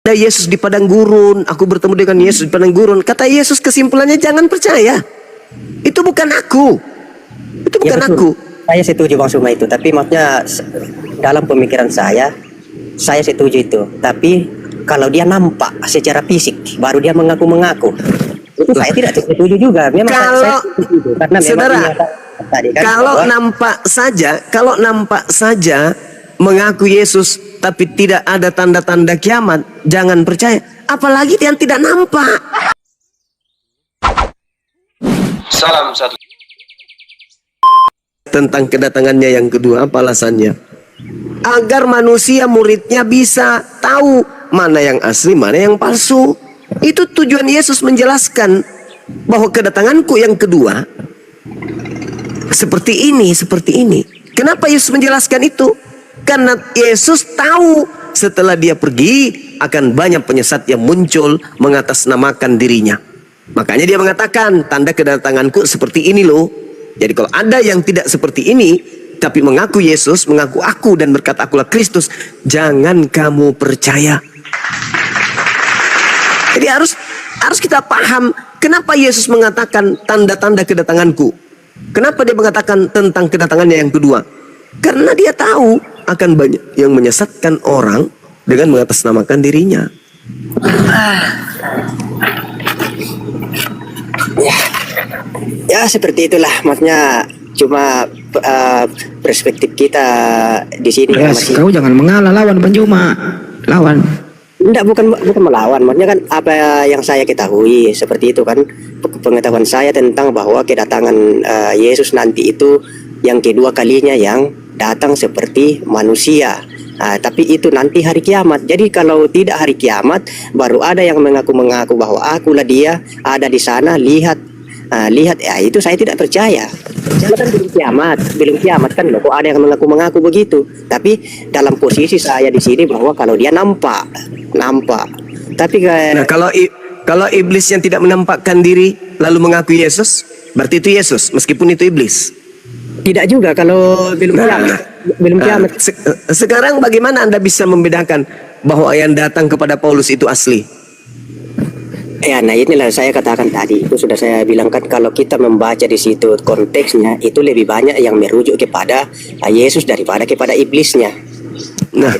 ada Yesus di padang gurun, aku bertemu dengan Yesus di padang gurun. Kata Yesus kesimpulannya jangan percaya. Itu bukan aku. Itu bukan aku. Saya setuju Bang Suma itu, tapi maksudnya dalam pemikiran saya setuju itu. Tapi kalau dia nampak secara fisik, baru dia mengaku-mengaku, itu saya tidak setuju juga. Memang saya setuju, karena saudara, tadi kan kalau nampak saja mengaku Yesus tapi tidak ada tanda-tanda kiamat, jangan percaya. Apalagi yang tidak nampak. Salam satu. Tentang kedatangannya yang kedua, apa alasannya? Agar manusia muridnya bisa tahu mana yang asli, mana yang palsu. Itu tujuan Yesus menjelaskan bahwa kedatanganku yang kedua seperti ini, seperti ini. Kenapa Yesus menjelaskan itu? Karena Yesus tahu setelah dia pergi akan banyak penyesat yang muncul mengatasnamakan dirinya. Makanya dia mengatakan tanda kedatanganku seperti ini loh. Jadi kalau ada yang tidak seperti ini tapi mengaku Yesus, mengaku aku dan berkata akulah Kristus, jangan kamu percaya. Jadi harus kita paham kenapa Yesus mengatakan tanda-tanda kedatanganku. Kenapa dia mengatakan tentang kedatangannya yang kedua? Karena dia tahu akan banyak yang menyesatkan orang dengan mengatasnamakan dirinya. Ya seperti itulah, maksudnya cuma perspektif kita di sini. Yes, kau jangan mengalah, lawan Bang Juma, lawan. Enggak, bukan melawan, maksudnya kan apa yang saya ketahui seperti itu kan, pengetahuan saya tentang bahwa kedatangan Yesus nanti itu yang kedua kalinya yang datang seperti manusia. Tapi itu nanti hari kiamat. Jadi kalau tidak hari kiamat, baru ada yang mengaku-mengaku bahwa akulah dia, ada di sana, lihat, ya itu saya tidak percaya. Karena kan belum kiamat kan loh. Kok ada yang mengaku-mengaku begitu? Tapi dalam posisi saya di sini bahwa kalau dia nampak. Tapi Nah, kalau iblis yang tidak menampakkan diri lalu mengaku Yesus, berarti itu Yesus meskipun itu iblis. Tidak juga kalau belum kiamat. Sekarang bagaimana Anda bisa membedakan bahwa yang datang kepada Paulus itu asli? Ya, nah inilah saya katakan tadi, itu sudah saya bilang kan, kalau kita membaca di situ konteksnya itu lebih banyak yang merujuk kepada Yesus daripada kepada iblisnya. Nah,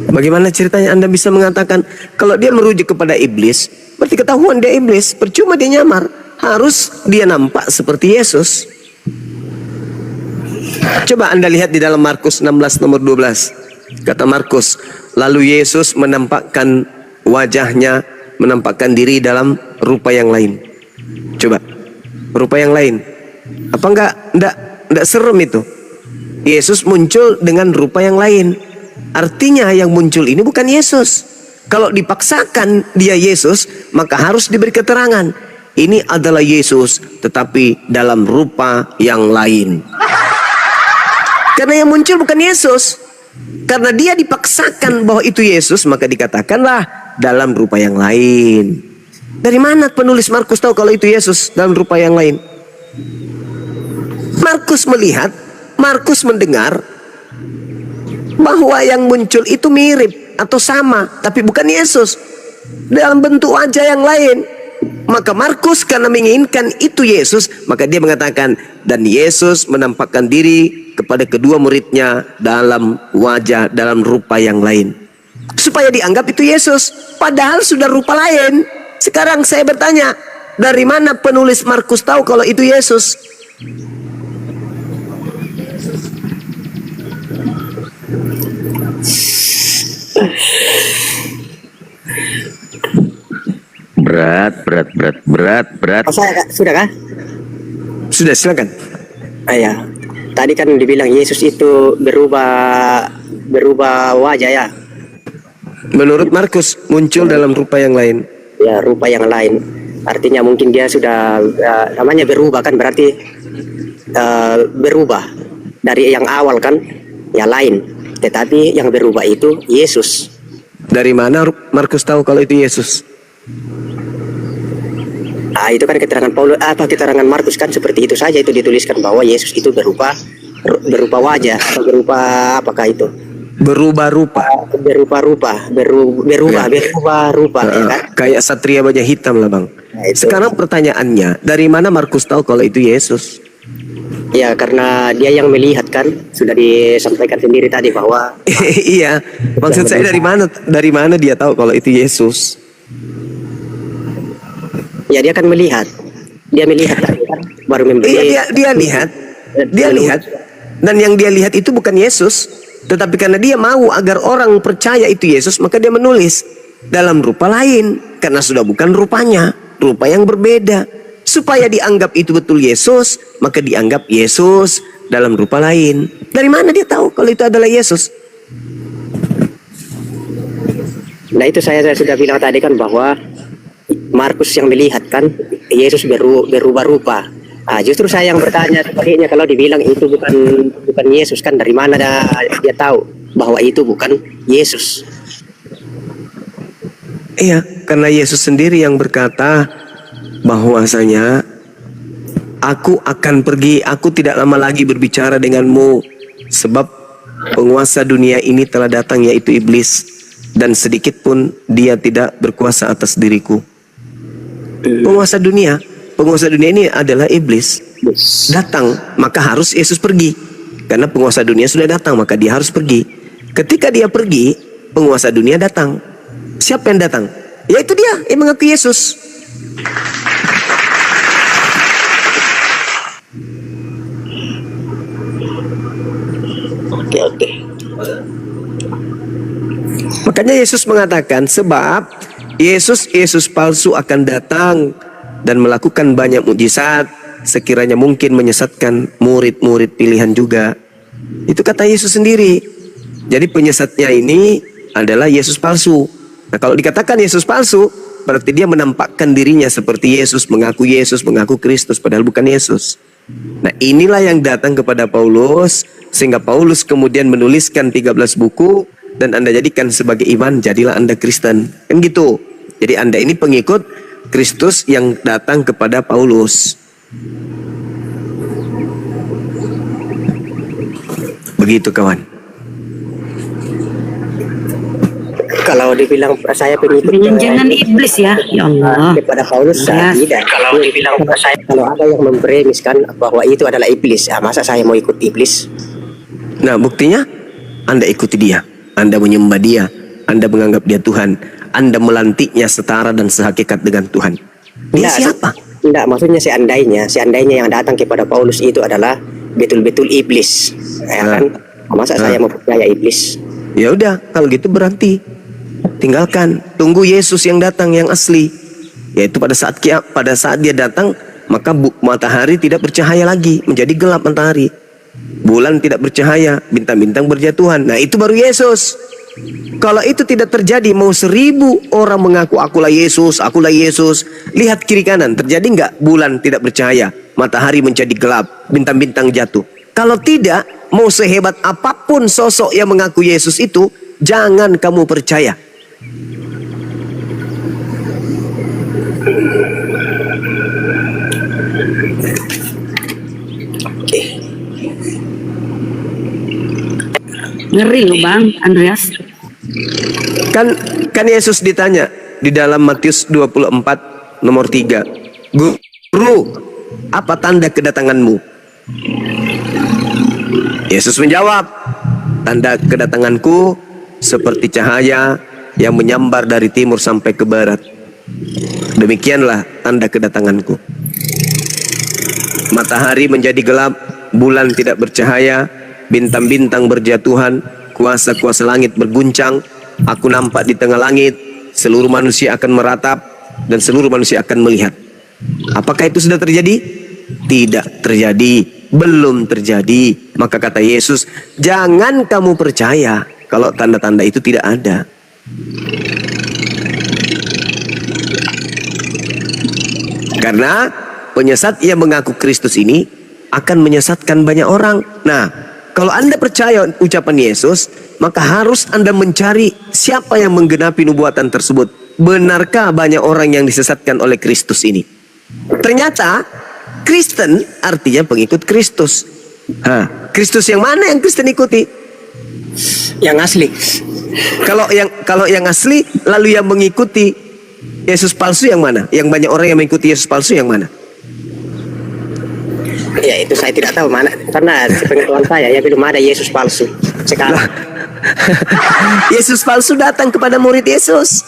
bagaimana ceritanya Anda bisa mengatakan kalau dia merujuk kepada iblis, berarti ketahuan dia iblis, percuma dia nyamar, harus dia nampak seperti Yesus. Coba Anda lihat di dalam Markus 16 nomor 12. Kata Markus, lalu Yesus menampakkan wajahnya, menampakkan diri dalam rupa yang lain. Coba, rupa yang lain. Apa enggak serem itu? Yesus muncul dengan rupa yang lain. Artinya yang muncul ini bukan Yesus. Kalau dipaksakan dia Yesus, maka harus diberi keterangan. Ini adalah Yesus, tetapi dalam rupa yang lain. Karena yang muncul bukan Yesus. Karena dia dipaksakan bahwa itu Yesus, maka dikatakanlah dalam rupa yang lain. Dari mana penulis Markus tahu kalau itu Yesus dalam rupa yang lain? Markus melihat, Markus mendengar bahwa yang muncul itu mirip atau sama, tapi bukan Yesus, dalam bentuk wajah yang lain. Maka Markus karena menginginkan itu Yesus, maka dia mengatakan, dan Yesus menampakkan diri kepada kedua muridnya dalam wajah, dalam rupa yang lain, supaya dianggap itu Yesus, padahal sudah rupa lain. Sekarang saya bertanya, dari mana penulis Markus tahu kalau itu Yesus? Berat. Oh, saya sudah kah? Sudah, silakan. Ya. Tadi kan dibilang Yesus itu berubah wajah ya. Menurut Markus muncul dalam rupa yang lain. Ya, rupa yang lain. Artinya mungkin dia sudah namanya berubah kan, berarti berubah dari yang awal kan, yang lain. Tetapi yang berubah itu Yesus. Dari mana Markus tahu kalau itu Yesus? Itu kan keterangan Markus kan seperti itu saja, itu dituliskan bahwa Yesus itu berupa wajah atau berupa apakah itu? Berubah rupa. berubah rupa ya kan. Kayak satria baja hitam lah bang. Nah, itu. Sekarang pertanyaannya, dari mana Markus tahu kalau itu Yesus? Ya karena dia yang melihat kan, sudah disampaikan sendiri tadi bahwa Iya, maksud saya dari mana dia tahu kalau itu Yesus? ya dia kan melihat. Dia melihat tadi kan, baru membeli. Iya, dia lihat, dan yang dia lihat itu bukan Yesus, tetapi karena dia mau agar orang percaya itu Yesus, maka dia menulis dalam rupa lain, karena sudah bukan rupanya, rupa yang berbeda. Supaya dianggap itu betul Yesus, maka dianggap Yesus dalam rupa lain. Dari mana dia tahu kalau itu adalah Yesus? Nah itu saya sudah bilang tadi kan bahwa Markus yang melihat kan Yesus berubah rupa. Ah, justru saya yang bertanya sebaliknya, kalau dibilang itu bukan Yesus kan, dari mana dia tahu bahwa itu bukan Yesus? Iya, karena Yesus sendiri yang berkata bahwasanya aku akan pergi, aku tidak lama lagi berbicara denganmu, sebab penguasa dunia ini telah datang, yaitu iblis, dan sedikit pun dia tidak berkuasa atas diriku. Penguasa dunia ini adalah iblis. Datang, maka harus Yesus pergi. Karena penguasa dunia sudah datang, maka dia harus pergi. Ketika dia pergi, penguasa dunia datang. Siapa yang datang? Yaitu dia yang mengaku Yesus. Oke. Makanya Yesus mengatakan, sebab Yesus palsu akan datang dan melakukan banyak mukjizat, sekiranya mungkin menyesatkan murid-murid pilihan juga. Itu kata Yesus sendiri. Jadi penyesatnya ini adalah Yesus palsu. Nah kalau dikatakan Yesus palsu, berarti dia menampakkan dirinya seperti Yesus, mengaku Kristus, padahal bukan Yesus. Nah inilah yang datang kepada Paulus, sehingga Paulus kemudian menuliskan 13 buku, dan Anda jadikan sebagai iman, jadilah Anda Kristen. Kan gitu. Jadi Anda ini pengikut Kristus yang datang kepada Paulus. Begitu kawan. Kalau dibilang saya pengikut Jangan iblis ya, ya Allah. kepada Paulus, saya Yes. tidak. Kalau dibilang kalau ada yang mempremiskan bahwa itu adalah iblis, ya masa saya mau ikut iblis? Nah buktinya, Anda ikuti dia, Anda menyembah dia, Anda menganggap dia Tuhan, Anda melantiknya setara dan sehakikat dengan Tuhan. Dia siapa? Tidak, maksudnya seandainya yang datang kepada Paulus itu adalah betul-betul iblis, ya kan? Masa saya mau percaya iblis? Ya udah, kalau gitu berhenti, tinggalkan, tunggu Yesus yang datang yang asli. Yaitu pada saat dia datang, maka matahari tidak bercahaya lagi, menjadi gelap matahari. Bulan tidak bercahaya, bintang-bintang berjatuhan. Nah itu baru Yesus. Kalau itu tidak terjadi, mau 1000 orang mengaku akulah Yesus, lihat kiri kanan, terjadi nggak? Bulan tidak bercahaya, matahari menjadi gelap, bintang-bintang jatuh. Kalau tidak, mau sehebat apapun sosok yang mengaku Yesus itu, jangan kamu percaya. Ngeri lu Bang Andreas. Kan Yesus ditanya di dalam Matius 24 nomor 3. Guru, apa tanda kedatanganmu? Yesus menjawab, tanda kedatanganku seperti cahaya yang menyambar dari timur sampai ke barat. Demikianlah tanda kedatanganku. Matahari menjadi gelap, bulan tidak bercahaya, bintang-bintang berjatuhan, kuasa-kuasa langit berguncang. Aku nampak di tengah langit, seluruh manusia akan meratap dan seluruh manusia akan melihat. Apakah itu sudah terjadi? Tidak terjadi, belum terjadi. Maka kata Yesus, jangan kamu percaya kalau tanda-tanda itu tidak ada. Karena penyesat yang mengaku Kristus ini akan menyesatkan banyak orang. Nah, kalau Anda percaya ucapan Yesus, maka harus Anda mencari siapa yang menggenapi nubuatan tersebut. Benarkah banyak orang yang disesatkan oleh Kristus ini? Ternyata Kristen artinya pengikut Kristus. Kristus yang mana yang Kristen ikuti? Yang asli. Kalau yang asli lalu yang mengikuti Yesus palsu yang mana? Yang banyak orang yang mengikuti Yesus palsu yang mana? Ya itu saya tidak tahu mana, karena sepengetahuan saya ya belum ada Yesus palsu sekarang. Yesus palsu datang kepada murid Yesus.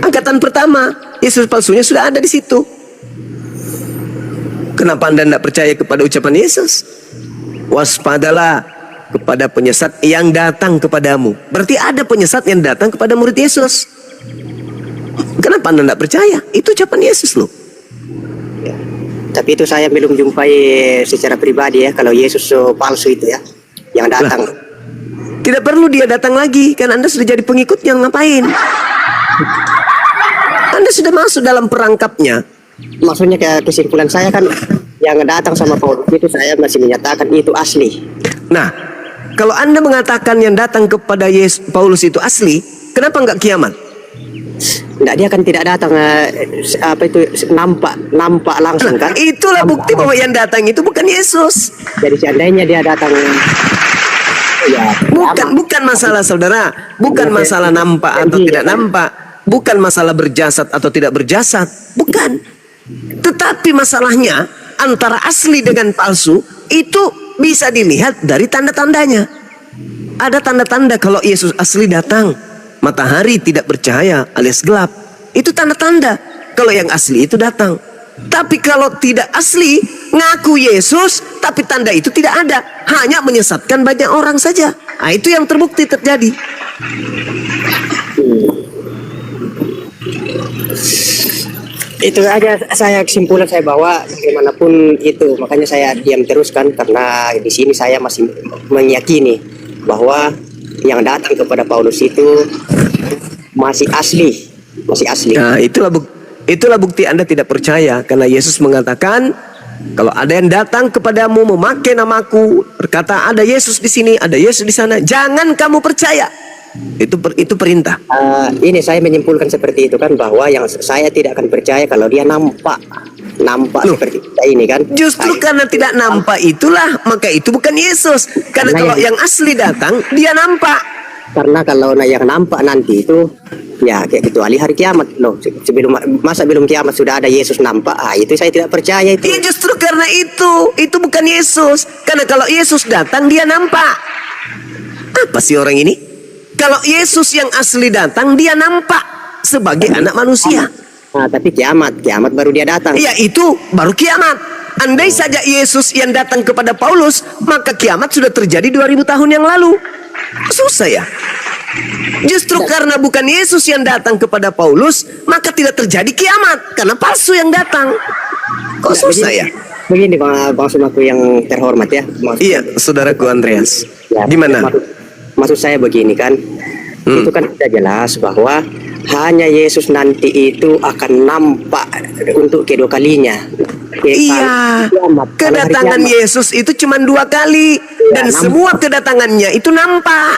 Angkatan pertama, Yesus palsunya sudah ada di situ. Kenapa Anda tidak percaya kepada ucapan Yesus? Waspadalah kepada penyesat yang datang kepadamu. Berarti ada penyesat yang datang kepada murid Yesus. Kenapa Anda tidak percaya? Itu ucapan Yesus loh. Tapi itu saya belum jumpai secara pribadi ya, kalau Yesus palsu itu ya yang datang. Tidak perlu dia datang lagi, kan Anda sudah jadi pengikutnya, ngapain? Anda sudah masuk dalam perangkapnya. Maksudnya kayak kesimpulan saya kan, yang datang sama Paulus itu saya masih menyatakan itu asli. Nah, kalau Anda mengatakan yang datang kepada Paulus itu asli, kenapa enggak kiamat? Enggak, dia kan tidak datang apa itu nampak langsung kan? Itulah bukti bahwa yang datang itu bukan Yesus. Jadi seandainya dia datang ya, Bukan masalah saudara, bukan masalah nampak atau tidak nampak, bukan masalah berjasad atau tidak berjasad, bukan. Tetapi masalahnya antara asli dengan palsu itu bisa dilihat dari tanda-tandanya. Ada tanda-tanda kalau Yesus asli datang, matahari tidak bercahaya alias gelap. Itu tanda-tanda kalau yang asli itu datang. Tapi kalau tidak asli, ngaku Yesus, tapi tanda itu tidak ada, hanya menyesatkan banyak orang saja. Nah, itu yang terbukti terjadi. Itu aja saya kesimpulan saya bahwa bagaimanapun itu, makanya saya diam terus kan, karena di sini saya masih meyakini bahwa yang datang kepada Paulus itu masih asli. Nah, itulah bukti Anda tidak percaya, karena Yesus mengatakan kalau ada yang datang kepadamu memakai namaku, berkata ada Yesus di sini, ada Yesus di sana, jangan kamu percaya. Itu perintah. Ini saya menyimpulkan seperti itu kan, bahwa yang saya tidak akan percaya kalau dia nampak Loh, seperti kita ini kan. Justru karena tidak nampak itulah, maka itu bukan Yesus. Karena kalau yang asli datang, dia nampak. Karena kalau yang nampak nanti itu ya kayak kecuali hari kiamat loh. Belum kiamat sudah ada Yesus nampak. Itu saya tidak percaya itu. Ya justru karena itu bukan Yesus. Karena kalau Yesus datang, dia nampak. Apa sih orang ini? Kalau Yesus yang asli datang, dia nampak sebagai anak manusia. Tapi kiamat baru dia datang. Ya itu baru kiamat. Andai saja Yesus yang datang kepada Paulus, maka kiamat sudah terjadi 2000 tahun yang lalu. Susah ya. Justru karena bukan Yesus yang datang kepada Paulus, maka tidak terjadi kiamat, karena palsu yang datang. Kok susah ya? Begini Bang Sumaku yang terhormat ya. Iya, saudaraku Andreas. Ya, Gimana? Maksud saya begini kan, itu kan sudah jelas bahwa hanya Yesus nanti itu akan nampak untuk kedua kalinya. Iya, kedatangan Yesus itu cuma 2 kali, dan semua kedatangannya itu nampak.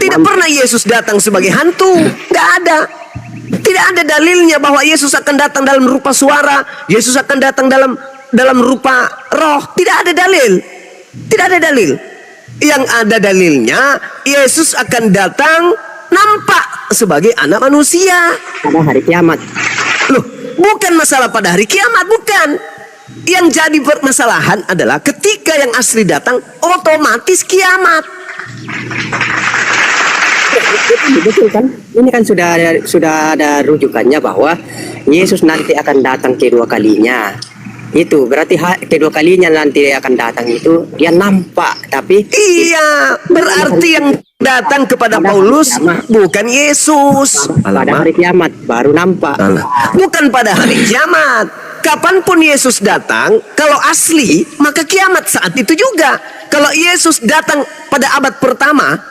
Tidak pernah Yesus datang sebagai hantu, nggak ada. Tidak ada dalilnya bahwa Yesus akan datang dalam rupa suara, Yesus akan datang dalam rupa roh. Tidak ada dalil. Tidak ada dalil. Yang ada dalilnya, Yesus akan datang nampak sebagai anak manusia pada hari kiamat. Loh, bukan masalah pada hari kiamat, bukan. Yang jadi permasalahan adalah ketika yang asli datang, otomatis kiamat. Betul kan? Ini kan sudah ada rujukannya bahwa Yesus nanti akan datang kedua kalinya. Itu berarti kedua kalinya nanti akan datang itu dia nampak, tapi iya, berarti yang datang kepada Paulus bukan Yesus. Pada hari kiamat baru nampak. Bukan pada hari kiamat. Kapanpun Yesus datang, kalau asli maka kiamat saat itu juga. Kalau Yesus datang pada abad pertama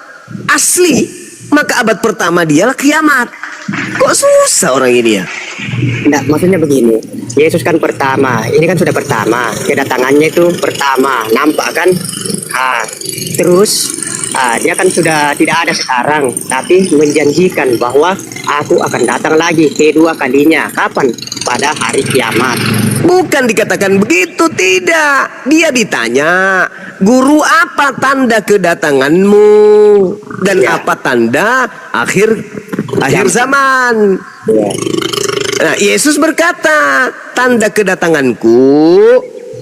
asli, maka abad pertama dialah kiamat. Kok susah orang ini ya? Nah, maksudnya begini, Yesus kan pertama, ini kan sudah pertama, kedatangannya itu pertama, nampak kan? Terus Dia kan sudah tidak ada sekarang, tapi menjanjikan bahwa aku akan datang lagi kedua kalinya. Kapan? Pada hari kiamat. Bukan dikatakan begitu, tidak. Dia ditanya, guru, apa tanda kedatanganmu dan Ya. apa tanda akhir zaman? Ya. Nah, Yesus berkata, tanda kedatanganku,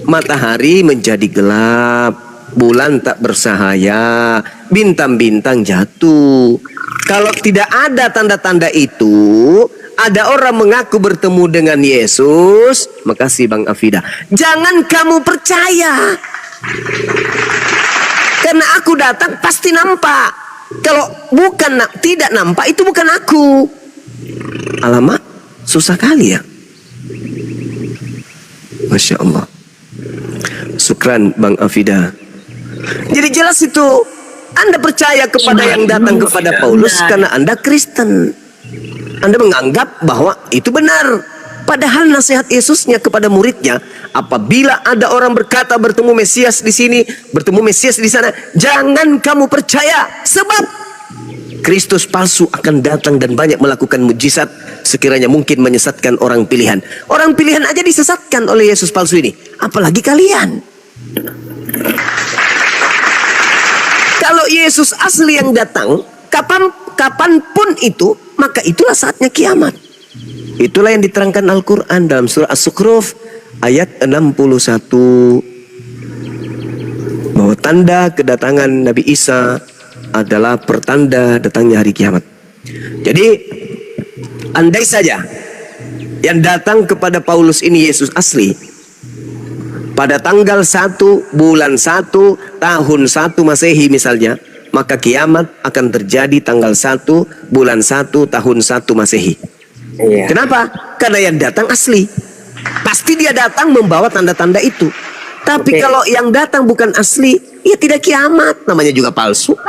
matahari menjadi gelap, bulan tak bersahaya, bintang-bintang jatuh. Kalau tidak ada tanda-tanda itu, ada orang mengaku bertemu dengan Yesus. Makasih Bang Afida. Jangan kamu percaya. Karena aku datang pasti nampak. Kalau bukan tidak nampak, itu bukan aku. Alamak, susah kali ya. Masya Allah. Syukran Bang Afida. Jadi jelas itu, Anda percaya kepada yang datang kepada Paulus karena Anda Kristen. Anda menganggap bahwa itu benar. Padahal nasihat Yesusnya kepada muridnya, apabila ada orang berkata bertemu Mesias di sini, bertemu Mesias di sana, jangan kamu percaya, sebab Kristus palsu akan datang dan banyak melakukan mujizat sekiranya mungkin menyesatkan orang pilihan. Orang pilihan aja disesatkan oleh Yesus palsu ini, apalagi kalian. Kalau Yesus asli yang datang, kapanpun itu, maka itulah saatnya kiamat. Itulah yang diterangkan Al-Quran dalam surah As-Sukhruf ayat 61, bahwa tanda kedatangan Nabi Isa adalah pertanda datangnya hari kiamat. Jadi andai saja yang datang kepada Paulus ini Yesus asli, pada tanggal 1 bulan 1 tahun 1 Masehi misalnya, maka kiamat akan terjadi tanggal 1 bulan 1 tahun 1 Masehi. Iya. Kenapa? Karena yang datang asli. Pasti dia datang membawa tanda-tanda itu. Tapi Oke. kalau yang datang bukan asli, ya tidak kiamat, namanya juga palsu.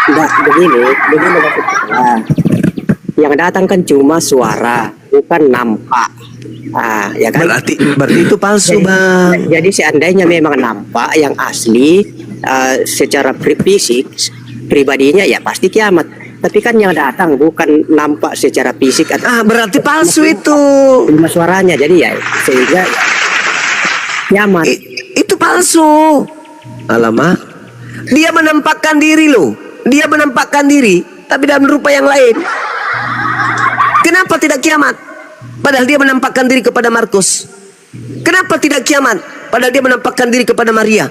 Enggak, begini maksud saya. Yang datang kan cuma suara, bukan nampak. Ya kan? Berarti itu palsu, Bang. Jadi seandainya memang nampak yang asli secara fisik pribadinya, ya pasti kiamat. Tapi kan yang datang bukan nampak secara fisik atau Berarti palsu itu. cuma suaranya, jadi ya sehingga kiamat. Itu palsu. Alamak. Dia menampakkan diri loh. Dia menampakkan diri, tapi dalam rupa yang lain. Kenapa tidak kiamat? Padahal dia menampakkan diri kepada Markus. Kenapa tidak kiamat? Padahal dia menampakkan diri kepada Maria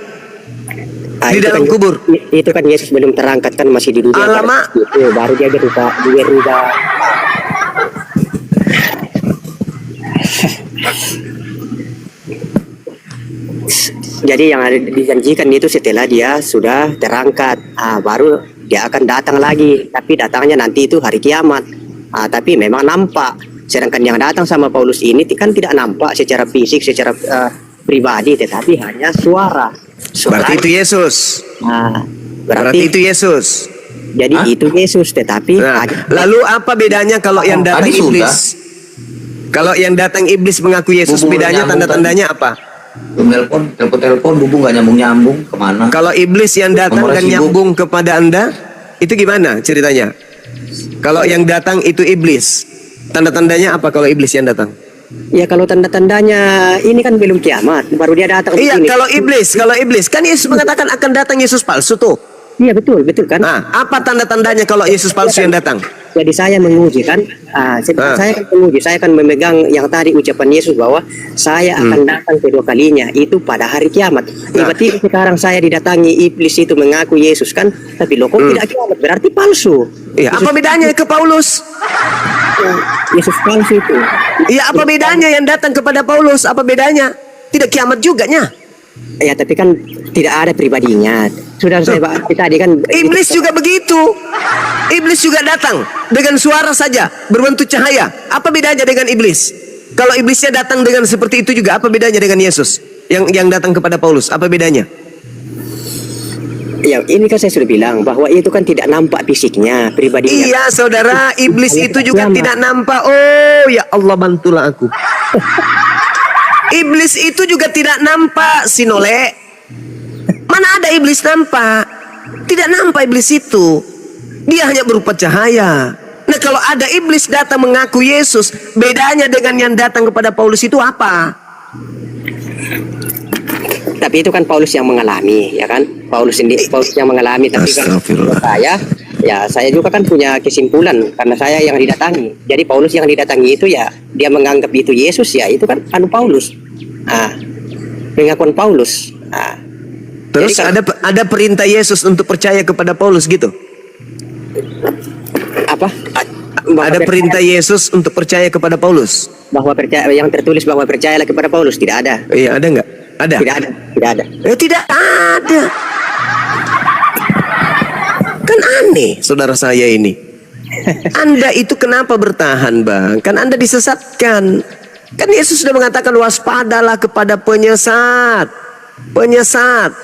di Itu dalam kan, kubur. itu kan Yesus belum terangkat, kan masih di dunia. Alamak. Itu baru dia berubah. Jadi yang dijanjikan itu setelah dia sudah terangkat, baru dia akan datang lagi. Tapi datangnya nanti itu hari kiamat. Tapi memang nampak. Sedangkan yang datang sama Paulus ini kan tidak nampak secara fisik, secara pribadi, tetapi hanya suara. Berarti itu Yesus. Berarti itu Yesus. Jadi itu Yesus, tetapi Nah, lalu apa bedanya kalau yang datang Tadi sudah. iblis? Kalau yang datang iblis mengaku Yesus, Hubungan bedanya nyambung tanda-tandanya apa? telepon hubung nggak nyambung kemana? Kalau iblis yang datang Nomornya dan sibuk. nyambung kepada Anda, itu gimana ceritanya? Kalau yang datang itu iblis, tanda-tandanya apa kalau iblis yang datang? ya kalau tanda-tandanya ini kan belum kiamat, baru dia datang Iya, begini. kalau iblis kan Yesus mengatakan akan datang Yesus palsu tuh. Iya betul kan. Nah, apa tanda-tandanya kalau Yesus palsu yang datang? Jadi saya menguji kan, saya kan menguji, saya akan memegang yang tadi ucapan Yesus bahwa saya akan datang kedua kalinya itu pada hari kiamat. Tiba-tiba sekarang saya didatangi iblis itu mengaku Yesus kan, tapi loh kok tidak kiamat, berarti palsu. Iya, apa bedanya ke Paulus? Yesus palsu itu. Iya, apa bedanya yang datang kepada Paulus? Apa bedanya? Tidak kiamat juga nya. Ya tapi kan tidak ada pribadinya. Sudah saya bahas tadi kan. Iblis juga begitu. Iblis juga datang dengan suara saja, berbentuk cahaya. Apa bedanya dengan iblis? Kalau iblisnya datang dengan seperti itu juga, apa bedanya dengan Yesus yang datang kepada Paulus? Apa bedanya? Ya ini kan saya sudah bilang bahwa itu kan tidak nampak fisiknya, pribadinya. Iya, saudara, iblis itu juga tidak nampak. Oh, ya Allah, bantulah aku. Iblis itu juga tidak nampak, Sinole. Mana ada iblis nampak? Tidak nampak iblis itu. Dia hanya berupa cahaya. Nah, kalau ada iblis datang mengaku Yesus, bedanya dengan yang datang kepada Paulus itu apa? Tapi itu kan Paulus yang mengalami, ya kan? Paulus yang mengalami. Tapi kan Astagfirullah. saya juga kan punya kesimpulan karena saya yang didatangi. Jadi Paulus yang didatangi itu ya dia menganggap itu Yesus, ya itu kan Paulus. Pengakuan Paulus. Terus Jadi ada perintah Yesus untuk percaya kepada Paulus gitu. apa? Ada perintah Yesus untuk percaya kepada Paulus. Bahwa percaya, yang tertulis bahwa percayalah kepada Paulus tidak ada. Iya, ada nggak? Ada. Tidak ada. Tidak ada. Tidak ada. Kan aneh, saudara saya ini. Anda itu kenapa bertahan, Bang? Kan Anda disesatkan. Kan Yesus sudah mengatakan waspadalah kepada penyesat. Penyesat.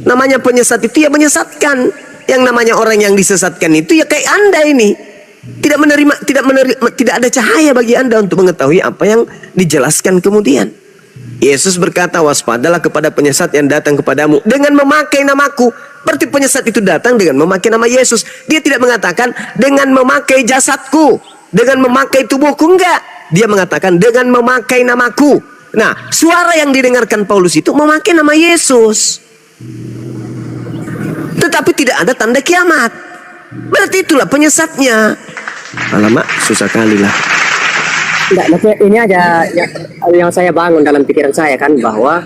Namanya penyesat itu ya menyesatkan. Yang namanya orang yang disesatkan itu ya kayak Anda ini. Tidak ada cahaya bagi Anda untuk mengetahui apa yang dijelaskan kemudian. Yesus berkata, waspadalah kepada penyesat yang datang kepadamu dengan memakai namaku. Berarti penyesat itu datang dengan memakai nama Yesus. Dia tidak mengatakan dengan memakai jasadku, dengan memakai tubuhku, enggak. Dia mengatakan dengan memakai namaku. Nah, suara yang didengarkan Paulus itu memakai nama Yesus. Tetapi tidak ada tanda kiamat. Berarti itulah penyesatnya. Alamak, susah kali lah. Enggak, maksudnya ini aja yang saya bangun dalam pikiran saya kan, bahwa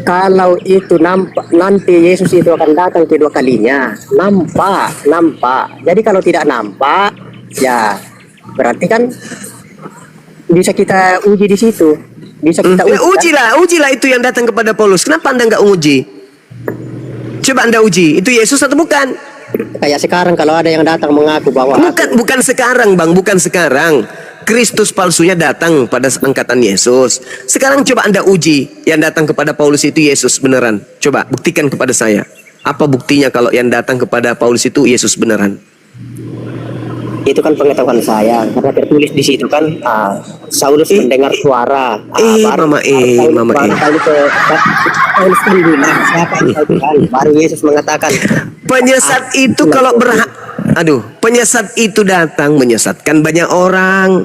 kalau itu nanti Yesus itu akan datang kedua kalinya, nampak. Jadi kalau tidak nampak, ya berarti kan bisa kita uji di situ. Bisa kita uji. Ujilah itu yang datang kepada Paulus. Kenapa Anda nggak uji? Coba Anda uji, itu Yesus atau bukan? Kayak sekarang kalau ada yang datang mengaku bahwa Bukan sekarang, Bang, bukan sekarang. Kristus palsunya datang pada angkatan Yesus. Sekarang coba Anda uji yang datang kepada Paulus itu Yesus beneran. Coba buktikan kepada saya. Apa buktinya kalau yang datang kepada Paulus itu Yesus beneran? itu kan pengetahuan saya karena tertulis di situ kan Saulus mendengar suara baru Yesus mengatakan penyesat itu kalau penyesat itu datang menyesatkan banyak orang,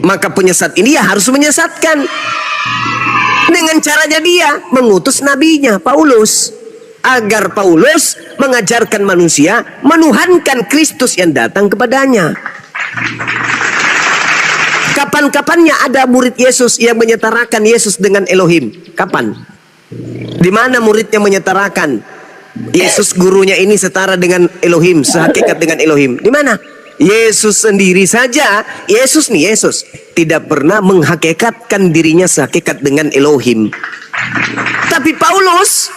maka penyesat ini ya harus menyesatkan dengan caranya dia mengutus nabinya Paulus agar Paulus mengajarkan manusia menuhankan Kristus yang datang kepadanya. Kapan-kapannya ada murid Yesus yang menyetarakan Yesus dengan Elohim? Kapan? Di mana muridnya menyetarakan Yesus gurunya ini setara dengan Elohim, sehakikat dengan Elohim? Di mana? Yesus sendiri saja, Yesus tidak pernah menghakikatkan dirinya sehakikat dengan Elohim. Tapi Paulus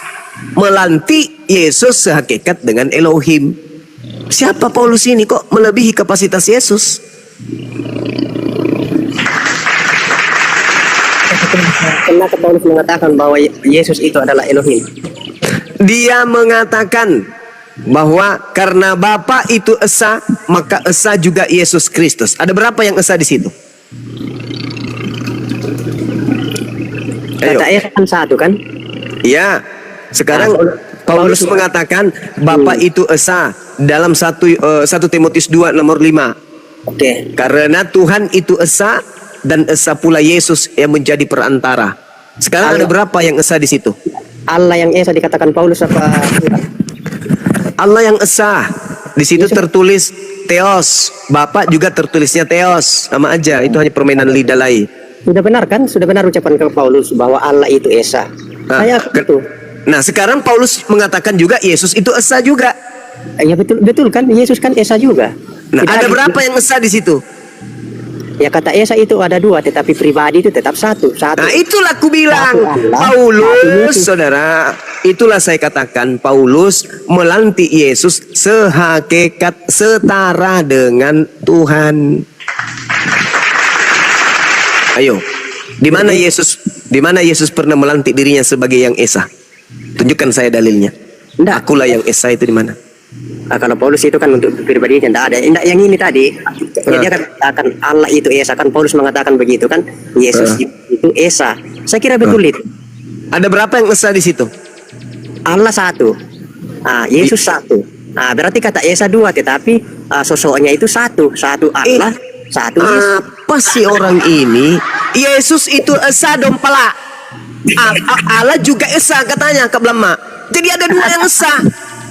melantik Yesus sehakikat dengan Elohim. Siapa Paulus ini kok melebihi kapasitas Yesus? Kenapa Paulus mengatakan bahwa Yesus itu adalah Elohim? Dia mengatakan bahwa karena Bapa itu esa, maka esa juga Yesus Kristus. Ada berapa yang esa di situ? Kata esa kan satu kan? Ya. Sekarang Paulus mengatakan Bapa itu esa dalam 1 Timotius 2 nomor 5. Oke. Karena Tuhan itu esa dan esa pula Yesus yang menjadi perantara. Sekarang ada berapa yang esa di situ? Allah yang esa dikatakan Paulus apa? Allah yang esa. Di situ tertulis Theos. Bapak juga tertulisnya Theos. Sama aja, itu hanya permainan lidah lain. Sudah benar kan? Sudah benar ucapan ke Paulus bahwa Allah itu esa. Saya itu. Nah, sekarang Paulus mengatakan juga Yesus itu esa juga. Ya betul kan? Yesus kan esa juga. Nah, ada berapa yang esa di situ? Ya kata esa itu ada 2, tetapi pribadi itu tetap satu. Nah, itulah aku bilang Paulus, saudara. Itulah saya katakan Paulus melantik Yesus sehakikat setara dengan Tuhan. Ayo, di mana Yesus pernah melantik dirinya sebagai yang esa? Tunjukkan saya dalilnya. Akulah yang esa itu di mana? Kalau Paulus itu kan untuk pribadinya tidak ada. Yang ini tadi, dia katakan Allah itu esa kan, Paulus mengatakan begitu kan? Yesus itu esa. Saya kira betul itu. Ada berapa yang esa di situ? Allah satu. Yesus satu. Berarti kata Esa dua, tetapi sosoknya itu satu Allah, satu Yesus. Apa sih orang ini? Yesus itu esa dong pala. Allah juga esa katanya ke Belama. Jadi ada dua yang esa.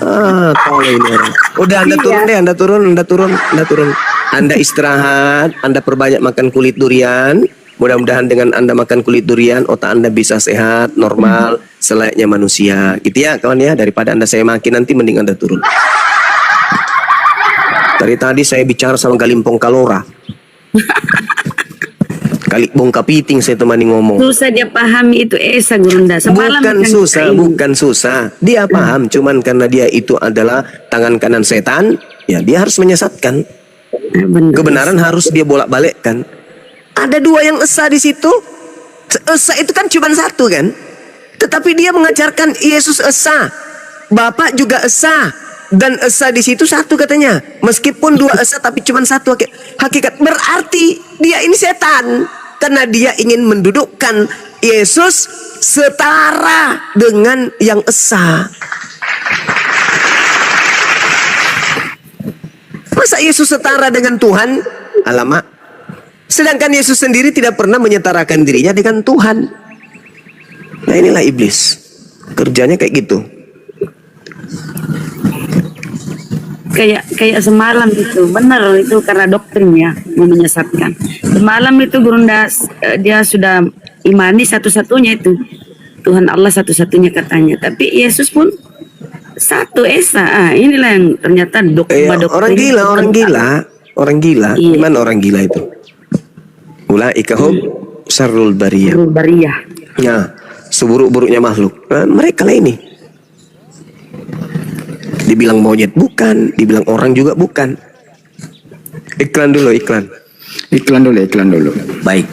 Tahu ini orang. Udah Anda turun deh, Anda turun. Anda istirahat, Anda perbanyak makan kulit durian. Mudah-mudahan dengan Anda makan kulit durian, otak Anda bisa sehat, normal, selayaknya manusia. Gitu ya kawan ya, daripada Anda saya maki nanti mending Anda turun. Dari tadi saya bicara sama Galimpong Kalora. Kali bongka piting saya temani ngomong. Susah dia pahami itu Esa Gurunda. Semalam Bukan susah. Dia paham, cuman karena dia itu adalah tangan kanan setan, ya dia harus menyesatkan. Kebenaran harus dia bolak-balikkan. Ada dua yang esa di situ. Esa itu kan cuma satu kan. Tetapi dia mengajarkan Yesus esa, Bapak juga esa, dan esa di situ satu katanya. Meskipun dua esa tapi cuma satu hakikat. Berarti dia ini setan. Karena dia ingin mendudukkan Yesus setara dengan yang esa. Masa Yesus setara dengan Tuhan? Alamak. Sedangkan Yesus sendiri tidak pernah menyetarakan dirinya dengan Tuhan. Nah inilah iblis. Kerjanya kayak gitu. Kayak semalam itu benar itu karena doktrin ya mau menyesatkan. Semalam itu Gurunda dia sudah imani satu-satunya itu Tuhan Allah satu-satunya katanya. Tapi Yesus pun satu Esa. Inilah yang ternyata doktrin. Orang gila. Iya. Gimana orang gila itu? Ulaika hum syarrul bariyah. Nah, seburuk-buruknya makhluk. Nah, mereka lah ini. Dibilang monyet bukan, dibilang orang juga bukan. Iklan dulu. Iklan dulu. Baik.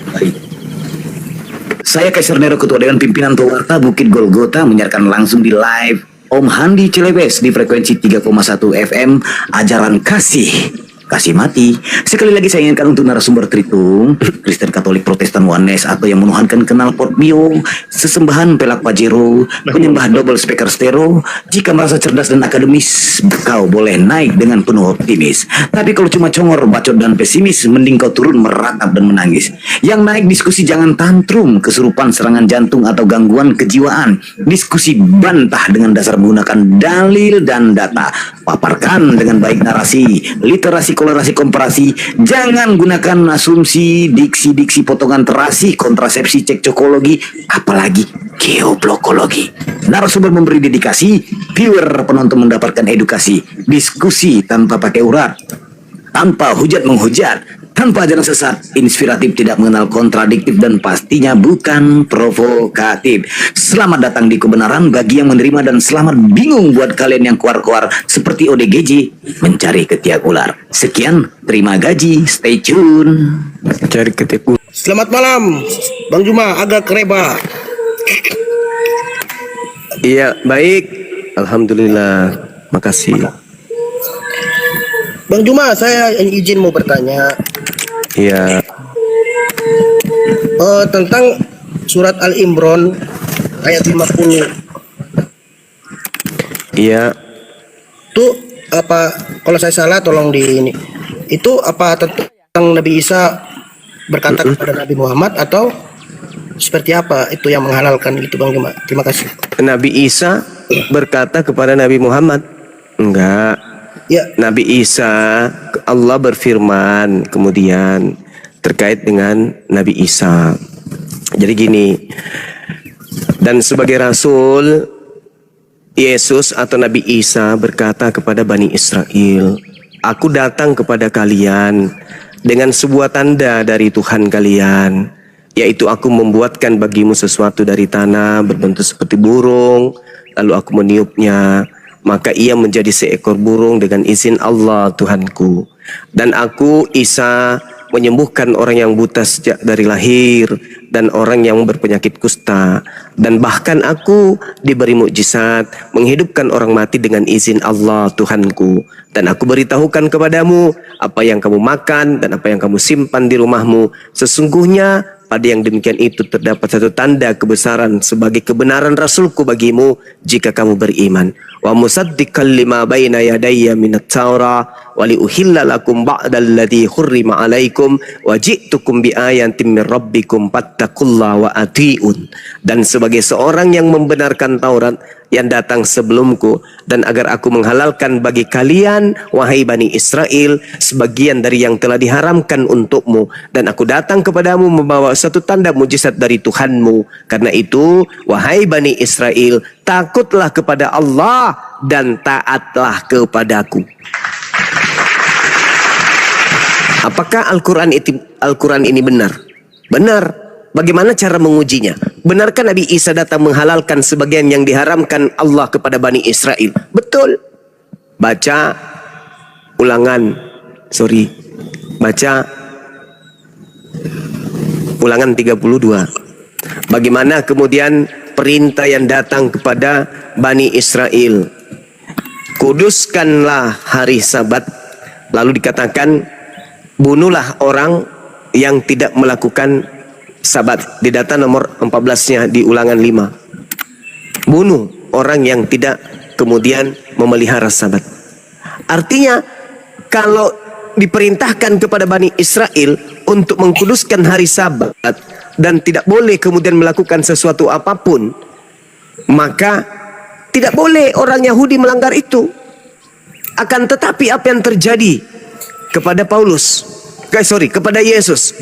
Saya Kaiser Nero, Ketua Dewan Pimpinan Pewarta Bukit Golgota, menyiarkan langsung di live Om Handi Celebes di frekuensi 3,1 FM, ajaran kasih mati. Sekali lagi saya inginkan untuk narasumber Tritung, Kristen Katolik Protestan Oneness atau yang menuhankan kenal Potmio, sesembahan pelak pajero, penyembah double speaker stereo. Jika merasa cerdas dan akademis, kau boleh naik dengan penuh optimis. Tapi kalau cuma congor, bacot dan pesimis, mending kau turun meratap dan menangis. Yang naik diskusi jangan tantrum, kesurupan, serangan jantung atau gangguan kejiwaan. Diskusi bantah dengan dasar menggunakan dalil dan data. Paparkan dengan baik narasi, literasi, kolerasi, komparasi. Jangan gunakan asumsi, diksi-diksi potongan terasi, kontrasepsi, cekcokologi, apalagi geoblokologi. Narasumber memberi dedikasi, viewer penonton mendapatkan edukasi. Diskusi tanpa pakai urat, tanpa hujat menghujat, tanpa ajaran sesat, inspiratif, tidak mengenal kontradiktif, dan pastinya bukan provokatif. Selamat datang di kebenaran bagi yang menerima, dan selamat bingung buat kalian yang kuar-kuar seperti ODGJ mencari ketiak ular. Sekian, terima gaji, stay tune. Cari ketiak ular. Selamat malam, Bang Juma, agak kereba. Iya, baik. Alhamdulillah. Makasih. Bang Juma, saya izin mau bertanya. Iya. Tentang surat Al-Imran ayat 50. Iya. Itu apa, kalau saya salah tolong di ini. Itu apa tentang Nabi Isa berkata kepada Nabi Muhammad atau seperti apa itu yang menghalalkan itu, Bang Juma? Terima kasih. Nabi Isa berkata kepada Nabi Muhammad? Enggak. Ya. Nabi Isa, Allah berfirman kemudian terkait dengan Nabi Isa. Jadi gini, dan sebagai Rasul, Yesus atau Nabi Isa berkata kepada Bani Israel, aku datang kepada kalian dengan sebuah tanda dari Tuhan kalian, yaitu aku membuatkan bagimu sesuatu dari tanah berbentuk seperti burung, lalu aku meniupnya, maka ia menjadi seekor burung dengan izin Allah Tuhanku. Dan aku, Isa, menyembuhkan orang yang buta sejak dari lahir dan orang yang berpenyakit kusta. Dan bahkan aku diberi mukjizat menghidupkan orang mati dengan izin Allah Tuhanku. Dan aku beritahukan kepadamu apa yang kamu makan dan apa yang kamu simpan di rumahmu. Sesungguhnya pada yang demikian itu terdapat satu tanda kebesaran sebagai kebenaran Rasulku bagimu jika kamu beriman. Wa musaddiqan lima baina yadayya minat Taurah wa liuhilla lakum ba'dal ladzi hurrima 'alaikum wa ji'tukum bi ayatin min rabbikum fattaqullaha wa ati'un. Dan sebagai seorang yang membenarkan Taurat yang datang sebelumku, dan agar aku menghalalkan bagi kalian wahai Bani Israel sebagian dari yang telah diharamkan untukmu, dan aku datang kepadamu membawa satu tanda mujizat dari Tuhanmu. Karena itu wahai Bani Israel, takutlah kepada Allah dan taatlah kepadaku. Apakah Al-Quran ini benar? Benar. Bagaimana cara mengujinya? Benarkah Nabi Isa datang menghalalkan sebagian yang diharamkan Allah kepada Bani Israel? Betul. Baca Ulangan 32. Bagaimana kemudian perintah yang datang kepada Bani Israel? Kuduskanlah hari Sabat. Lalu dikatakan, bunuhlah orang yang tidak melakukan Sabat. Di data nomor 14-nya di Ulangan 5. Bunuh orang yang tidak kemudian memelihara Sabat. Artinya kalau diperintahkan kepada Bani Israel untuk mengkuduskan hari Sabat dan tidak boleh kemudian melakukan sesuatu apapun, maka tidak boleh orang Yahudi melanggar itu. Akan tetapi apa yang terjadi kepada kepada Yesus?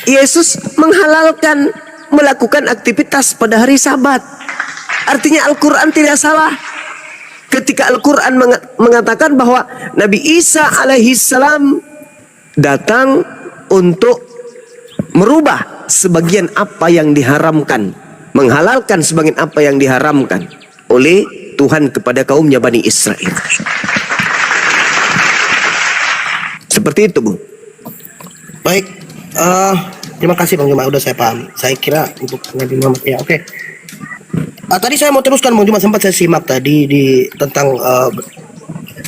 Yesus menghalalkan melakukan aktivitas pada hari Sabat. Artinya Al-Quran tidak salah ketika Al-Quran mengatakan bahwa Nabi Isa alaihissalam datang untuk merubah sebagian apa yang diharamkan, menghalalkan sebagian apa yang diharamkan oleh Tuhan kepada kaumnya Bani Israel. Seperti itu, Bu. Baik, terima kasih Bang Juma, udah saya paham. Saya kira untuk Nabi Muhammad ya, oke. Tadi saya mau teruskan Bang Juma, sempat saya simak tadi tentang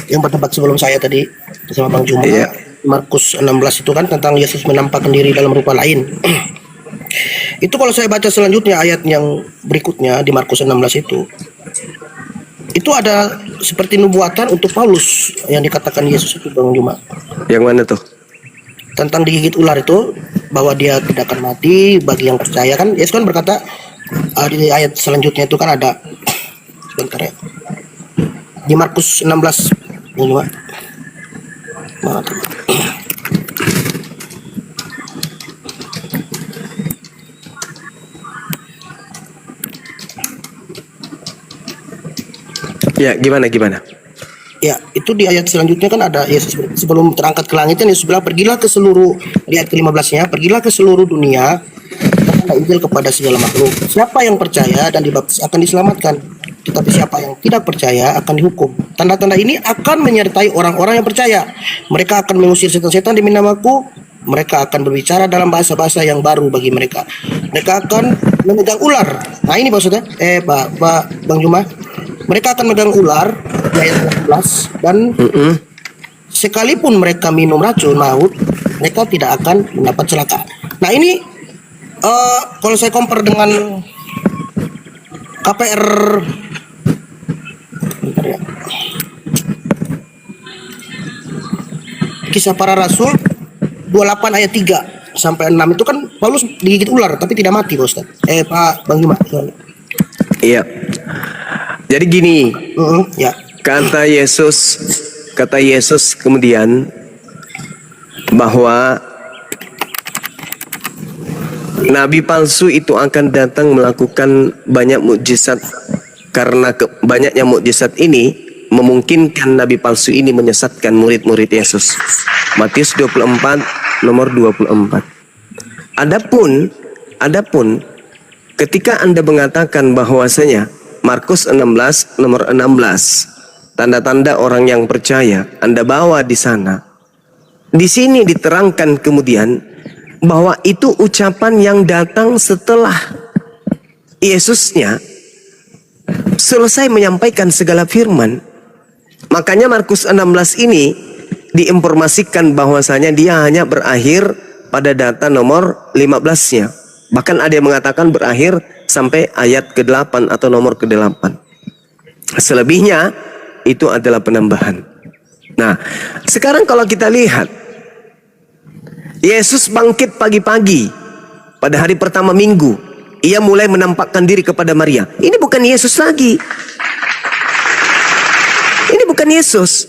yang bertempat sebelum saya tadi sama Bang Juma. Iya. Markus 16 itu kan tentang Yesus menampakkan diri dalam rupa lain. Itu kalau saya baca selanjutnya ayat yang berikutnya di Markus 16 itu ada seperti nubuatan untuk Paulus yang dikatakan Yesus itu, Bang Juma. Yang mana tuh? Tentang digigit ular itu, bahwa dia tidak akan mati bagi yang percaya. Kan Yesus kan berkata di ayat selanjutnya itu kan ada, sebentar ya, di Markus 16 Bang Juma. Mana tuh? Ya, gimana? Ya, itu di ayat selanjutnya kan ada Yesus sebelum terangkat ke langit kan Yesus bilang, pergilah ke seluruh, di ayat ke-15-nya, pergilah ke seluruh dunia, katakanlah Injil kepada segala makhluk. Siapa yang percaya dan dibaptis akan diselamatkan, tetapi siapa yang tidak percaya akan dihukum. Tanda-tanda ini akan menyertai orang-orang yang percaya. Mereka akan mengusir setan-setan demi namaku. Mereka akan berbicara dalam bahasa-bahasa yang baru bagi mereka. Mereka akan memegang ular. Nah ini maksudnya, Bang Juma. Mereka akan memegang ular di ayat 16 dan sekalipun mereka minum racun maut, mereka tidak akan mendapat celaka. Nah ini kalau saya compare dengan KPR, bentar ya, Kisah Para Rasul 28 ayat 3 sampai 6 itu kan Paulus digigit ular tapi tidak mati, Pak Ustaz. Pak Bang Juma. Iya. Jadi gini, Ya. kata Yesus kemudian bahwa nabi palsu itu akan datang melakukan banyak mukjizat. Karena banyaknya mukjizat ini memungkinkan nabi palsu ini menyesatkan murid-murid Yesus. Matius 24 nomor 24. Adapun ketika Anda mengatakan bahwasanya Markus 16 nomor 16, tanda-tanda orang yang percaya Anda bawa di sana. Di sini diterangkan kemudian bahwa itu ucapan yang datang setelah Yesusnya selesai menyampaikan segala firman. Makanya Markus 16 ini diinformasikan bahwasanya dia hanya berakhir pada data nomor 15-nya. Bahkan ada yang mengatakan berakhir sampai ayat ke-8 atau nomor ke-8. Selebihnya itu adalah penambahan. Nah, sekarang kalau kita lihat Yesus bangkit pagi-pagi pada hari pertama minggu. Ia mulai menampakkan diri kepada Maria. Ini bukan Yesus lagi. Ini bukan Yesus.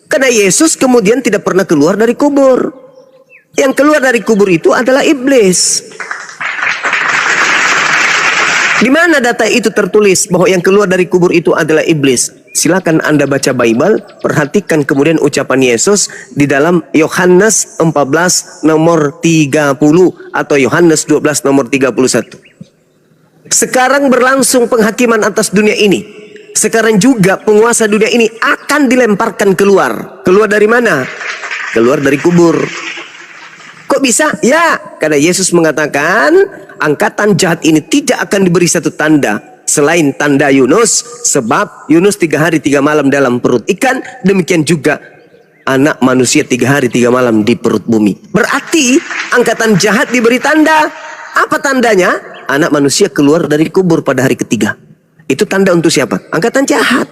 Karena Yesus kemudian tidak pernah keluar dari kubur. Yang keluar dari kubur itu adalah iblis. Di mana data itu tertulis bahwa yang keluar dari kubur itu adalah iblis? Silakan Anda baca Bible, perhatikan kemudian ucapan Yesus di dalam Yohanes 14 nomor 30 atau Yohanes 12 nomor 31. Sekarang berlangsung penghakiman atas dunia ini. Sekarang juga penguasa dunia ini akan dilemparkan keluar. Keluar dari mana? Keluar dari kubur. Kok bisa? Ya, karena Yesus mengatakan angkatan jahat ini tidak akan diberi satu tanda selain tanda Yunus, sebab Yunus 3 hari 3 malam dalam perut ikan, demikian juga anak manusia 3 hari 3 malam di perut bumi. Berarti angkatan jahat diberi tanda. Apa tandanya? Anak manusia keluar dari kubur pada hari ketiga. Itu tanda untuk siapa? Angkatan jahat.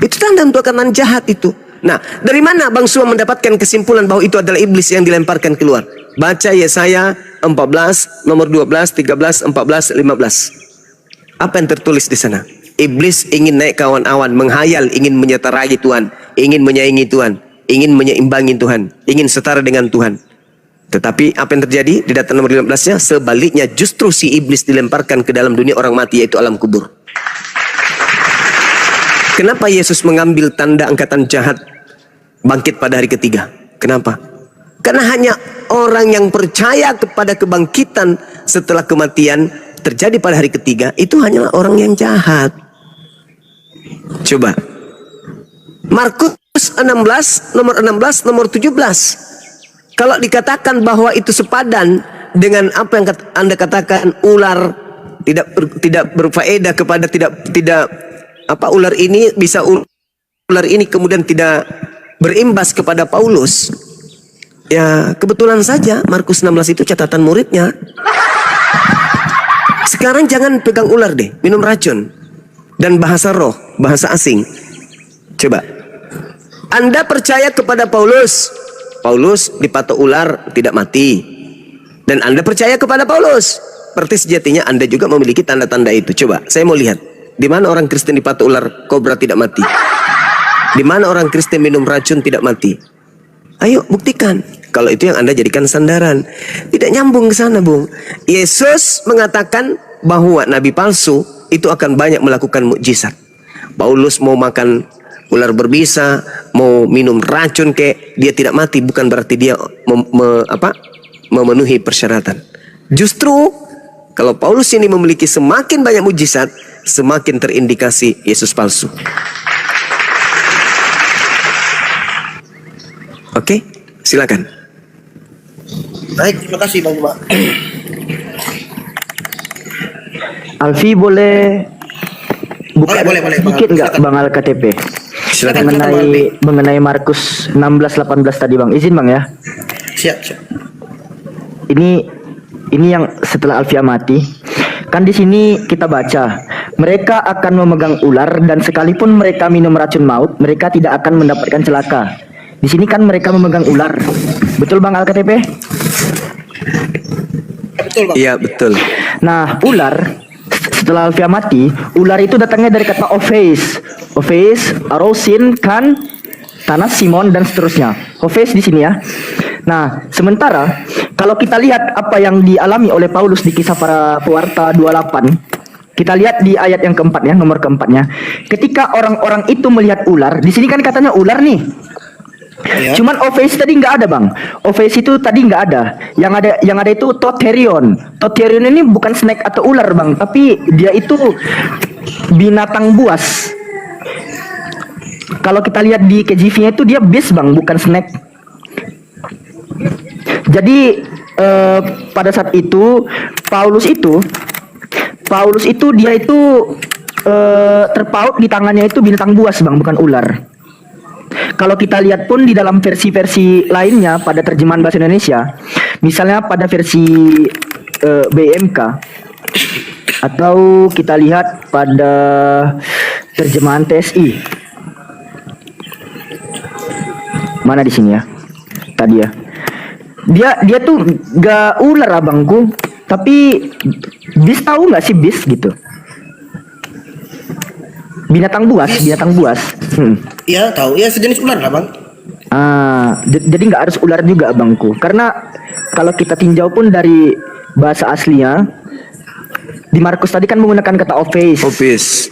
Itu tanda untuk angkatan jahat itu. Nah, dari mana Bang Suam mendapatkan kesimpulan bahwa itu adalah iblis yang dilemparkan keluar? Baca Yesaya 14 nomor 12, 13, 14, 15. Apa yang tertulis di sana? Iblis ingin naik ke awan-awan, menghayal, ingin menyeterai Tuhan, ingin menyaingi Tuhan, ingin menyeimbangi Tuhan, ingin setara dengan Tuhan. Tetapi apa yang terjadi di data nomor 15-nya? Sebaliknya justru si iblis dilemparkan ke dalam dunia orang mati, yaitu alam kubur. Kenapa Yesus mengambil tanda angkatan jahat bangkit pada hari ketiga? Kenapa? Karena hanya orang yang percaya kepada kebangkitan setelah kematian terjadi pada hari ketiga, itu hanyalah orang yang jahat. Coba Markus 16 nomor 16 nomor 17. Kalau dikatakan bahwa itu sepadan dengan apa yang Anda katakan, ular tidak berfaedah kepada tidak apa, ular ini bisa ular ini kemudian tidak berimbas kepada Paulus. Ya, kebetulan saja Markus 16 itu catatan muridnya. Sekarang jangan pegang ular deh, minum racun dan bahasa roh, bahasa asing. Coba Anda percaya kepada Paulus, Paulus dipatok ular tidak mati, dan Anda percaya kepada Paulus, berarti sejatinya Anda juga memiliki tanda-tanda itu. Coba saya mau lihat, di mana orang Kristen dipatok ular kobra tidak mati? Di mana orang Kristen minum racun tidak mati? Ayo buktikan. Kalau itu yang Anda jadikan sandaran, tidak nyambung ke sana, Bung. Yesus mengatakan bahwa nabi palsu itu akan banyak melakukan mukjizat. Paulus mau makan ular berbisa, mau minum racun dia tidak mati, bukan berarti dia memenuhi persyaratan. Justru kalau Paulus ini memiliki semakin banyak mukjizat, semakin terindikasi Yesus palsu. Oke, silakan. Baik, terima kasih Bang Juma. Alfi boleh buka Boleh, sedikit nggak Bang Al-KTP? Silakan. Mengenai Markus 16-18 tadi Bang. Izin Bang ya. Siap. Ini yang setelah Alfia mati. Kan di sini kita baca, mereka akan memegang ular dan sekalipun mereka minum racun maut, mereka tidak akan mendapatkan celaka. Di sini kan mereka memegang ular. Betul Bang Al-KTP? Betul Bang. Iya, betul. Nah, ular setelah Alfia mati, ular itu datangnya dari kata Ophes, Arosin, Kan, Tanas, Simon dan seterusnya. Ophes di sini ya. Nah, sementara kalau kita lihat apa yang dialami oleh Paulus di Kisah Para Pewarta 28, kita lihat di ayat yang keempat ya, nomor keempatnya. Ketika orang-orang itu melihat ular, di sini kan katanya ular nih. Ya. Cuman Ophes tadi nggak ada Bang. Ophes itu tadi nggak ada. Yang ada itu Totherion. Totherion ini bukan snake atau ular Bang, tapi dia itu binatang buas. Kalau kita lihat di KJV-nya itu dia beast Bang, bukan snake. Jadi pada saat itu Paulus itu dia itu terpaut di tangannya itu binatang buas Bang, bukan ular. Kalau kita lihat pun di dalam versi-versi lainnya pada terjemahan bahasa Indonesia, misalnya pada versi BMK atau kita lihat pada terjemahan TSI. Mana di sini ya? Tadi ya. Dia tuh gak ular abangku, tapi bis, tahu nggak sih bis gitu? Binatang buas, Bis. binatang buas. Iya tahu, ya sejenis ular lah bang. Jadi nggak harus ular juga abangku, karena kalau kita tinjau pun dari bahasa aslinya di Markus tadi kan menggunakan kata ophis. Office.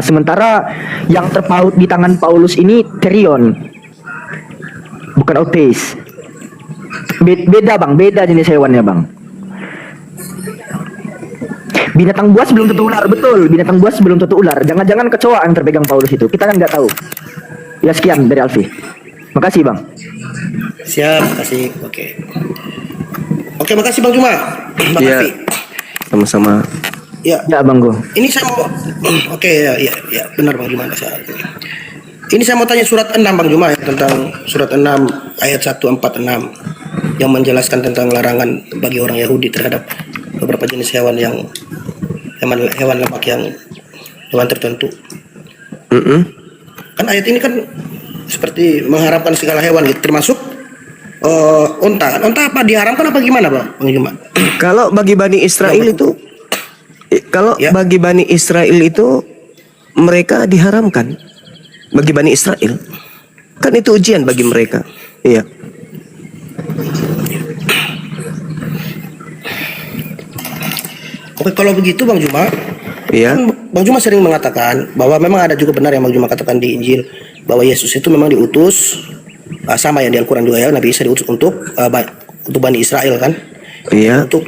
Sementara yang terpaut di tangan Paulus ini terion, bukan ophis. Beda bang, beda jenis hewannya bang. Binatang buas belum tentu ular, betul. Binatang buas belum tentu ular. Jangan-jangan kecoa yang terpegang Paulus itu. Kita kan nggak tahu. Ya sekian dari Alfi. Makasih bang. Siap, makasih. Oke, makasih Bang Juma. Bang Iya. Alfi. Sama-sama. Ya, Ya abangku. ini saya mau ya, benar Bang Juma. Ini saya mau tanya surat 6 Bang Juma ya, tentang surat 6 ayat 146 yang menjelaskan tentang larangan bagi orang Yahudi terhadap beberapa jenis hewan hewan lemak yang hewan tertentu. Kan ayat ini kan seperti mengharamkan segala hewan gitu, termasuk onta. Kan onta apa diharamkan apa gimana Bang Juma? Kalau bagi Bani Israel itu, Ya. bagi Bani Israel itu mereka diharamkan. Bagi Bani Israel, kan itu ujian bagi mereka. Iya. Oke, kalau begitu Bang Juma, Iya. kan Bang Juma sering mengatakan bahwa memang ada juga benar yang Bang Juma katakan di Injil bahwa Yesus itu memang diutus sama yang di Al-Quran juga ya, Nabi Isa diutus untuk Bani Israel kan, Iya. untuk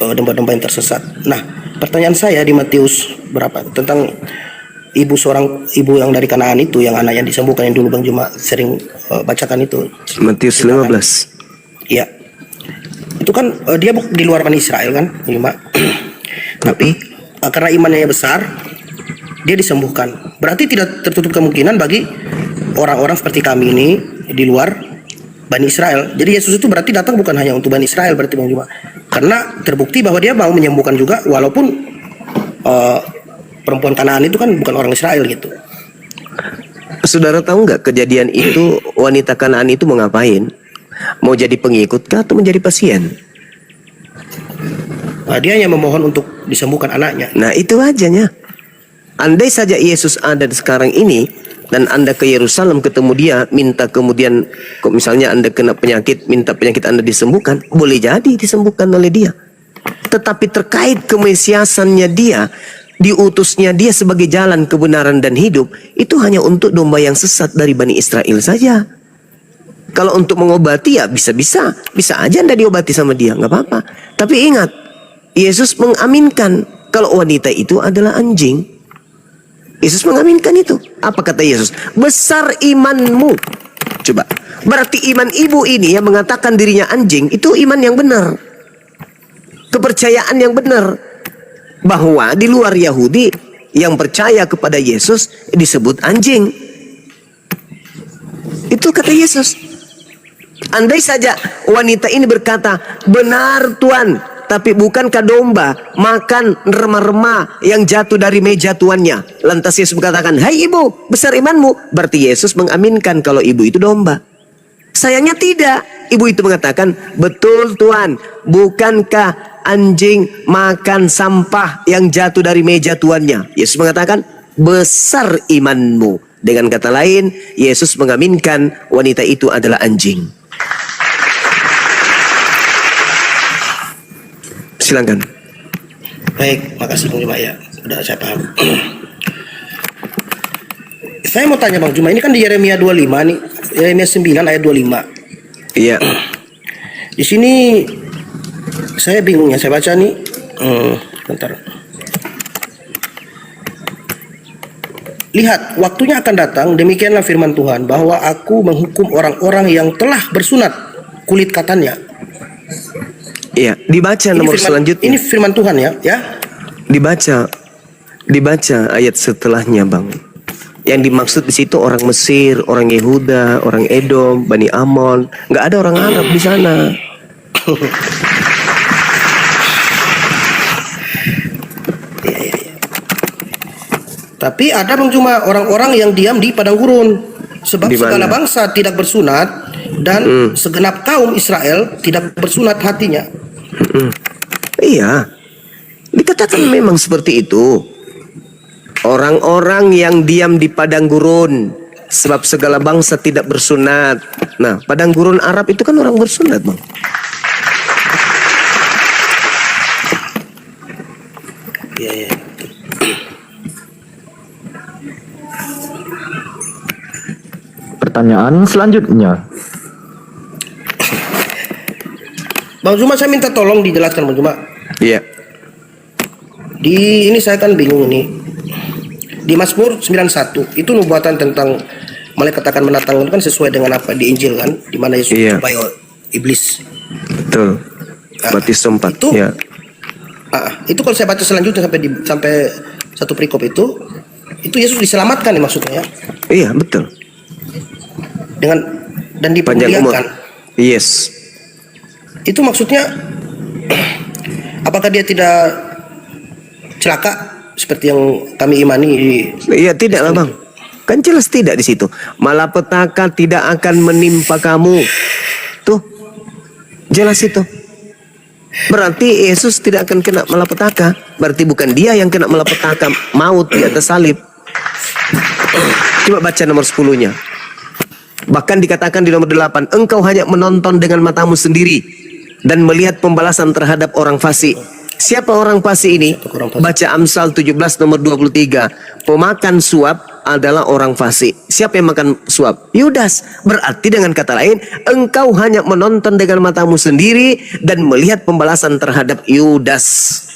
domba-domba yang tersesat. Nah, pertanyaan saya di Matius berapa tentang seorang ibu yang dari Kanaan itu yang anaknya disembuhkan yang dulu Bang Juma sering bacakan itu. Matius 15. Iya. Itu kan dia di luar Bani Israel kan, Bang Juma. Tapi karena imannya besar, dia disembuhkan. Berarti tidak tertutup kemungkinan bagi orang-orang seperti kami ini di luar Bani Israel. Jadi Yesus itu berarti datang bukan hanya untuk Bani Israel berarti Bang Juma. Karena terbukti bahwa dia mau menyembuhkan juga walaupun perempuan Kanaan itu kan bukan orang Israel gitu. Saudara tahu nggak kejadian itu, wanita Kanaan itu mau ngapain? Mau jadi pengikut kah atau menjadi pasien? Nah, dia hanya memohon untuk disembuhkan anaknya. Nah itu wajahnya. Andai saja Yesus ada sekarang ini dan Anda ke Yerusalem ketemu dia, minta kemudian kok misalnya Anda kena penyakit, minta penyakit Anda disembuhkan, boleh jadi disembuhkan oleh dia. Tetapi terkait kemesiasannya dia, diutusnya dia sebagai jalan kebenaran dan hidup, itu hanya untuk domba yang sesat dari Bani Israel saja. Kalau untuk mengobati ya bisa aja Anda diobati sama dia, nggak apa-apa. Tapi ingat, Yesus mengaminkan kalau wanita itu adalah anjing. Yesus mengaminkan itu. Apa kata Yesus? Besar imanmu. Coba. Berarti iman ibu ini yang mengatakan dirinya anjing, itu iman yang benar. Kepercayaan yang benar. Bahwa di luar Yahudi yang percaya kepada Yesus disebut anjing. Itu kata Yesus. Andai saja wanita ini berkata, benar Tuhan, tapi bukankah domba makan remah-remah yang jatuh dari meja tuannya? Lantas Yesus mengatakan, hai ibu, besar imanmu. Berarti Yesus mengaminkan kalau ibu itu domba. Sayangnya tidak. Ibu itu mengatakan, betul Tuhan, bukankah anjing makan sampah yang jatuh dari meja tuannya? Yesus mengatakan, besar imanmu. Dengan kata lain, Yesus mengaminkan wanita itu adalah anjing. Silakan. Baik, makasih Bang Juma ya. Sudah saya paham. Saya mau tanya Bang Juma, ini kan di Yeremia 25 nih, Yeremia 9 ayat 25. Iya. Di sini saya bingung ya, saya baca nih. Bentar. Lihat, waktunya akan datang, demikianlah firman Tuhan, bahwa aku menghukum orang-orang yang telah bersunat kulit katanya. Iya, dibaca nomor selanjutnya. Ini firman Tuhan ya, Dibaca ayat setelahnya, Bang. Yang dimaksud di situ orang Mesir, orang Yehuda, orang Edom, Bani Amon, nggak ada orang Arab di sana. Tapi ada Bang Juma orang-orang yang diam di padang gurun. Sebab Di mana? segala bangsa tidak bersunat dan segenap kaum Israel tidak bersunat hatinya. Iya, dikatakan memang seperti itu. Orang-orang yang diam di padang gurun, sebab segala bangsa tidak bersunat. Nah, padang gurun Arab itu kan orang bersunat, Bang. Iya, iya. Pertanyaan selanjutnya. Bang Juma, saya minta tolong dijelaskan Bang Juma. Iya. Di ini saya kan bingung ini. Di Mazmur 91 itu nubuatan tentang malaikat akan mendatang itu kan sesuai dengan apa di Injil kan, di mana Yesus Iya. dijumpai oleh iblis. Betul. Berarti sempat. Itu Ya. Itu kalau saya baca selanjutnya sampai satu perikop itu Yesus diselamatkan nih maksudnya ya. Iya, betul. Dan Panjang umur. dipermuliakan. Yes. Itu maksudnya apakah dia tidak celaka seperti yang kami imani? Iya, tidak lah, Bang. Kan jelas tidak di situ. Malapetaka tidak akan menimpa kamu. Tuh. Jelas itu. Berarti Yesus tidak akan kena malapetaka. Berarti bukan dia yang kena malapetaka, maut di atas salib. Coba baca nomor 10-nya. Bahkan dikatakan di nomor 8, engkau hanya menonton dengan matamu sendiri dan melihat pembalasan terhadap orang fasik. Siapa orang fasik ini? Baca Amsal 17 nomor 23. Pemakan suap adalah orang fasik. Siapa yang makan suap? Yudas. Berarti dengan kata lain, engkau hanya menonton dengan matamu sendiri dan melihat pembalasan terhadap Yudas.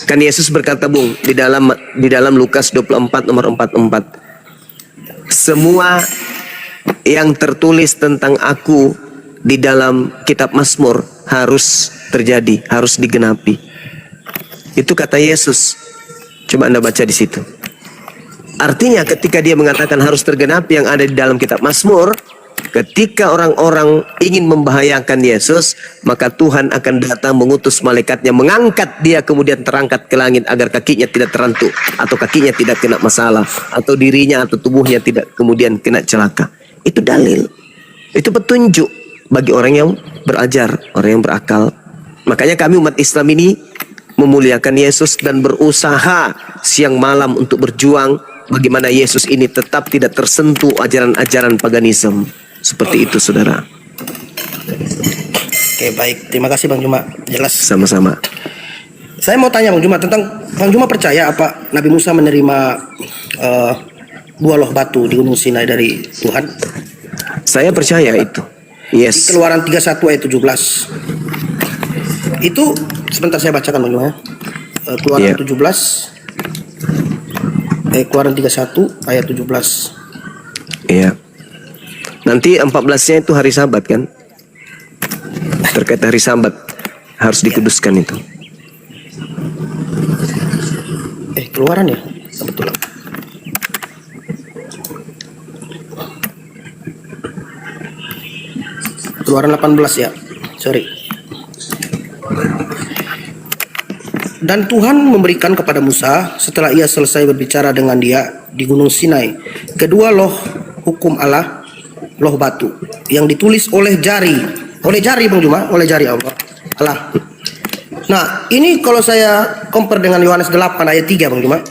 Kan Yesus berkata, Bung, di dalam Lukas 24 nomor 44. Semua yang tertulis tentang aku di dalam kitab Mazmur harus terjadi, harus digenapi. Itu kata Yesus. Coba Anda baca di situ. Artinya ketika dia mengatakan harus tergenapi yang ada di dalam kitab Mazmur, ketika orang-orang ingin membahayakan Yesus, maka Tuhan akan datang mengutus malaikatnya, mengangkat dia kemudian terangkat ke langit agar kakinya tidak terantuk, atau kakinya tidak kena masalah, atau dirinya atau tubuhnya tidak kemudian kena celaka. Itu dalil. Itu petunjuk bagi orang yang berajar, orang yang berakal. Makanya kami umat Islam ini memuliakan Yesus dan berusaha siang malam untuk berjuang bagaimana Yesus ini tetap tidak tersentuh ajaran-ajaran paganisme. Seperti itu, saudara. Oke, baik. Terima kasih Bang Juma. Jelas. Sama-sama. Saya mau tanya Bang Juma tentang Bang Juma percaya apa Nabi Musa menerima buah loh batu di Gunung Sinai dari Tuhan? Saya percaya itu. Di Yes. Keluaran 31 ayat 17. Itu sebentar saya bacakan Bang Juma ya. Keluaran Iya. 17. Keluaran 31 ayat 17. Iya. Nanti 14-nya itu hari Sabat kan? Terkait hari Sabat harus dikuduskan itu. Keluaran ya? Betul. Keluaran 18 ya. Sorry. Dan Tuhan memberikan kepada Musa setelah ia selesai berbicara dengan dia di Gunung Sinai kedua loh hukum Allah, loh batu yang ditulis oleh jari Bang Juma, oleh jari Allah. Nah, ini kalau saya compare dengan Yohanes 8 ayat 3 Bang Juma.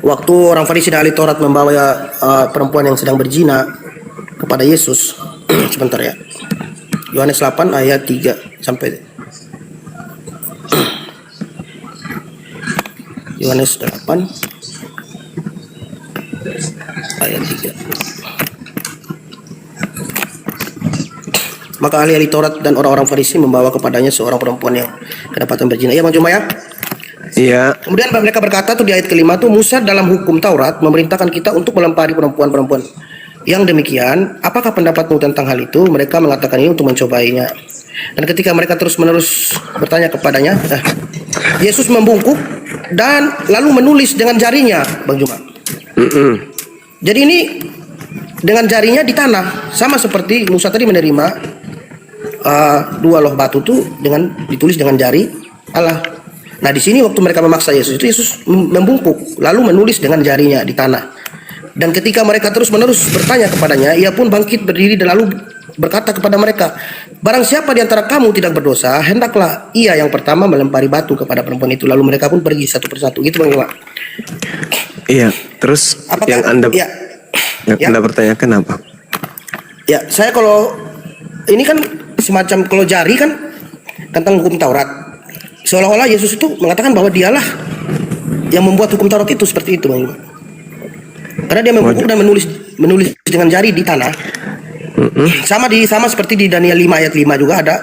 Waktu orang Farisi dan ahli Taurat membawa perempuan yang sedang berzina kepada Yesus. Sebentar ya. Yohanes 8 ayat 3 sampai Yohanes 8 ayat 3. Maka ahli-ahli Taurat dan orang-orang Farisi membawa kepadanya seorang perempuan yang kedapatan berzina. Ya Bang Juma ya. Iya. Kemudian mereka berkata tuh di ayat kelima tuh, Musa dalam hukum Taurat memerintahkan kita untuk melempari perempuan-perempuan yang demikian. Apakah pendapatmu tentang hal itu? Mereka mengatakan ini untuk mencobainya. Dan ketika mereka terus-menerus bertanya kepadanya, Yesus membungkuk dan lalu menulis dengan jarinya, Bang Juma. Jadi ini dengan jarinya di tanah, sama seperti Musa tadi menerima dua loh batu tuh dengan ditulis dengan jari Allah. Nah di sini waktu mereka memaksa Yesus itu Yesus membungkuk lalu menulis dengan jarinya di tanah. Dan ketika mereka terus-menerus bertanya kepadanya, ia pun bangkit berdiri dan lalu berkata kepada mereka, barang siapa di antara kamu tidak berdosa, hendaklah ia yang pertama melempari batu kepada perempuan itu. Lalu mereka pun pergi satu persatu. Gitu Bang Iwan. Iya, terus Apakah, yang Anda ya. Anda pertanyakan apa? Ya, saya kalau ini kan semacam kalau jari kan tentang hukum Taurat. Seolah-olah Yesus itu mengatakan bahwa dialah yang membuat hukum Taurat itu seperti itu, Bang Iwan. Karena dia membungkuk dan menulis dengan jari di tanah. Sama seperti di Daniel 5 ayat 5 juga ada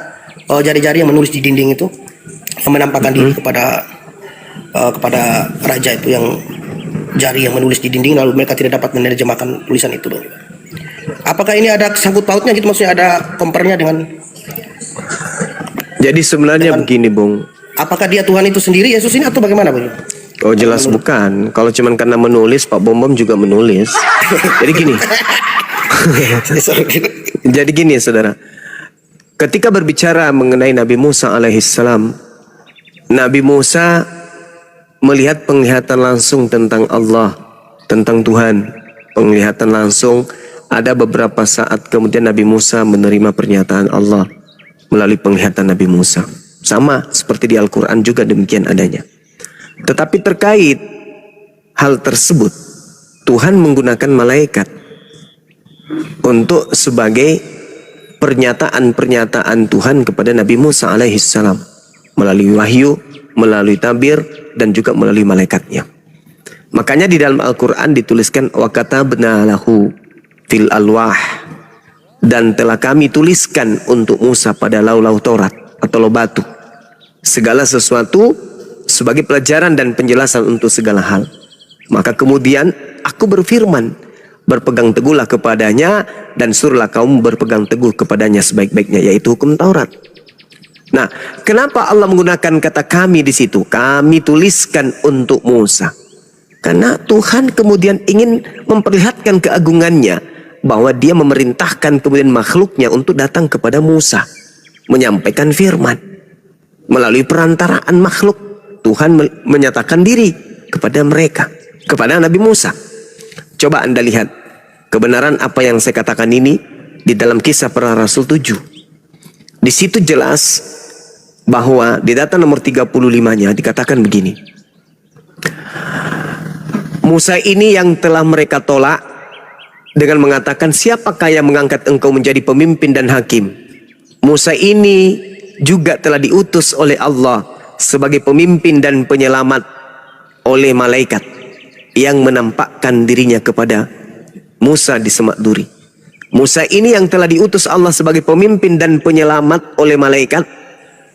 jari-jari yang menulis di dinding itu yang menampakkan diri kepada raja itu, yang jari yang menulis di dinding lalu mereka tidak dapat menerjemahkan tulisan itu, Bang. Apakah ini ada sangkut pautnya gitu, maksudnya ada kompernya dengan? Jadi sebenarnya begini, Bung. Apakah dia Tuhan itu sendiri Yesus ini atau bagaimana, Bang? Oh jelas bukan. Kalau cuman karena menulis, Pak Bom juga menulis. Jadi gini. Jadi gini, saudara. Ketika berbicara mengenai Nabi Musa alaihissalam, Nabi Musa melihat penglihatan langsung tentang Allah, tentang Tuhan. Penglihatan langsung. Ada beberapa saat kemudian Nabi Musa menerima pernyataan Allah melalui penglihatan Nabi Musa. Sama seperti di Al-Quran juga demikian adanya. Tetapi terkait hal tersebut, Tuhan menggunakan malaikat untuk sebagai pernyataan-pernyataan Tuhan kepada Nabi Musa alaihissalam melalui wahyu, melalui tabir, dan juga melalui malaikatnya. Makanya di dalam Al-Quran dituliskan wa katabna lahu fil alwah, dan telah kami tuliskan untuk Musa pada lauh-lauh Taurat atau lauh batu segala sesuatu sebagai pelajaran dan penjelasan untuk segala hal. Maka kemudian aku berfirman, berpegang teguhlah kepadanya dan suruhlah kaum berpegang teguh kepadanya sebaik-baiknya, yaitu hukum Taurat. Nah, kenapa Allah menggunakan kata kami di situ? Kami tuliskan untuk Musa. Karena Tuhan kemudian ingin memperlihatkan keagungannya, bahwa dia memerintahkan kemudian makhluknya untuk datang kepada Musa, menyampaikan firman. Melalui perantaraan makhluk, Tuhan menyatakan diri kepada mereka, kepada Nabi Musa. Coba Anda lihat kebenaran apa yang saya katakan ini di dalam Kisah Para Rasul 7. Di situ jelas bahwa di data nomor 35-nya dikatakan begini. Musa ini yang telah mereka tolak dengan mengatakan, siapakah yang mengangkat engkau menjadi pemimpin dan hakim? Musa ini juga telah diutus oleh Allah sebagai pemimpin dan penyelamat oleh malaikat yang menampakkan dirinya kepada Musa di Semak Duri. Musa ini yang telah diutus Allah sebagai pemimpin dan penyelamat oleh malaikat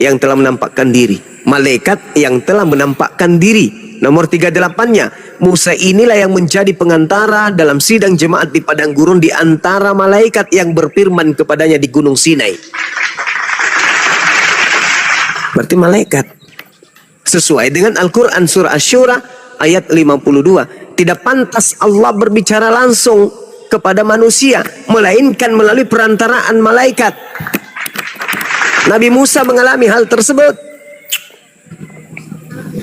yang telah menampakkan diri. Malaikat yang telah menampakkan diri. Nomor 38-nya, Musa inilah yang menjadi pengantara dalam sidang jemaat di padang gurun di antara malaikat yang berfirman kepadanya di Gunung Sinai. Berarti malaikat. Sesuai dengan Al-Quran surah Asy-Syura ayat 52. Tidak pantas Allah berbicara langsung kepada manusia, melainkan melalui perantaraan malaikat. Nabi Musa mengalami hal tersebut.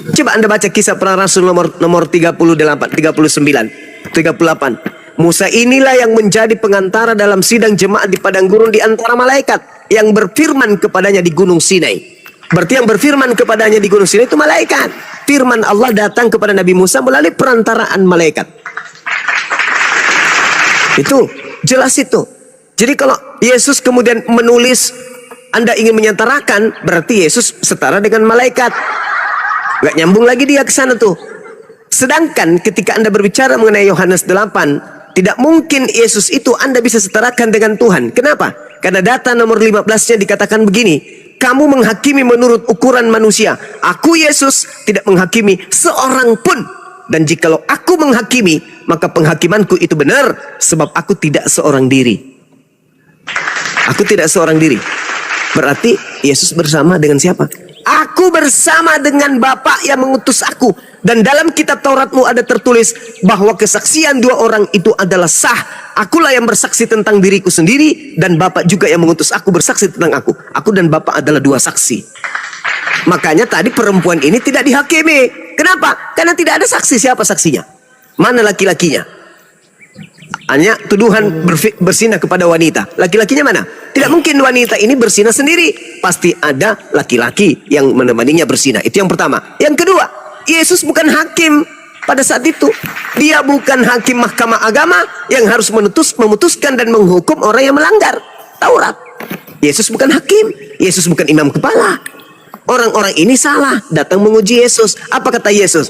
Coba Anda baca Kisah Para Rasul nomor 38, 38. Musa inilah yang menjadi pengantara dalam sidang jemaat di padang gurun di antara malaikat yang berfirman kepadanya di Gunung Sinai. Berarti yang berfirman kepadanya di Gunung Sinai itu malaikat. Firman Allah datang kepada Nabi Musa melalui perantaraan malaikat. Itu jelas itu. Jadi kalau Yesus kemudian menulis, Anda ingin menyetarakan, berarti Yesus setara dengan malaikat. Gak nyambung lagi dia ke sana tuh. Sedangkan ketika Anda berbicara mengenai Yohanes 8, tidak mungkin Yesus itu Anda bisa setarakan dengan Tuhan. Kenapa? Karena data nomor 15-nya dikatakan begini. Kamu menghakimi menurut ukuran manusia. Aku Yesus tidak menghakimi seorang pun. Dan jikalau aku menghakimi, maka penghakimanku itu benar. Sebab aku tidak seorang diri. Aku tidak seorang diri. Berarti Yesus bersama dengan siapa? Aku bersama dengan Bapa yang mengutus aku. Dan dalam kitab Tauratmu ada tertulis bahwa kesaksian dua orang itu adalah sah. Akulah yang bersaksi tentang diriku sendiri, dan Bapa juga yang mengutus aku bersaksi tentang aku. Aku dan Bapa adalah dua saksi. Makanya tadi perempuan ini tidak dihakimi. Kenapa? Karena tidak ada saksi. Siapa saksinya? Mana laki-lakinya? Hanya tuduhan bersinah kepada wanita. Laki-lakinya mana? Tidak mungkin wanita ini bersinah sendiri. Pasti ada laki-laki yang menemaninya bersinah. Itu yang pertama. Yang kedua, Yesus bukan hakim pada saat itu. Dia bukan hakim mahkamah agama yang harus memutuskan dan menghukum orang yang melanggar Taurat. Yesus bukan hakim. Yesus bukan imam kepala. Orang-orang ini salah, datang menguji Yesus. Apa kata Yesus?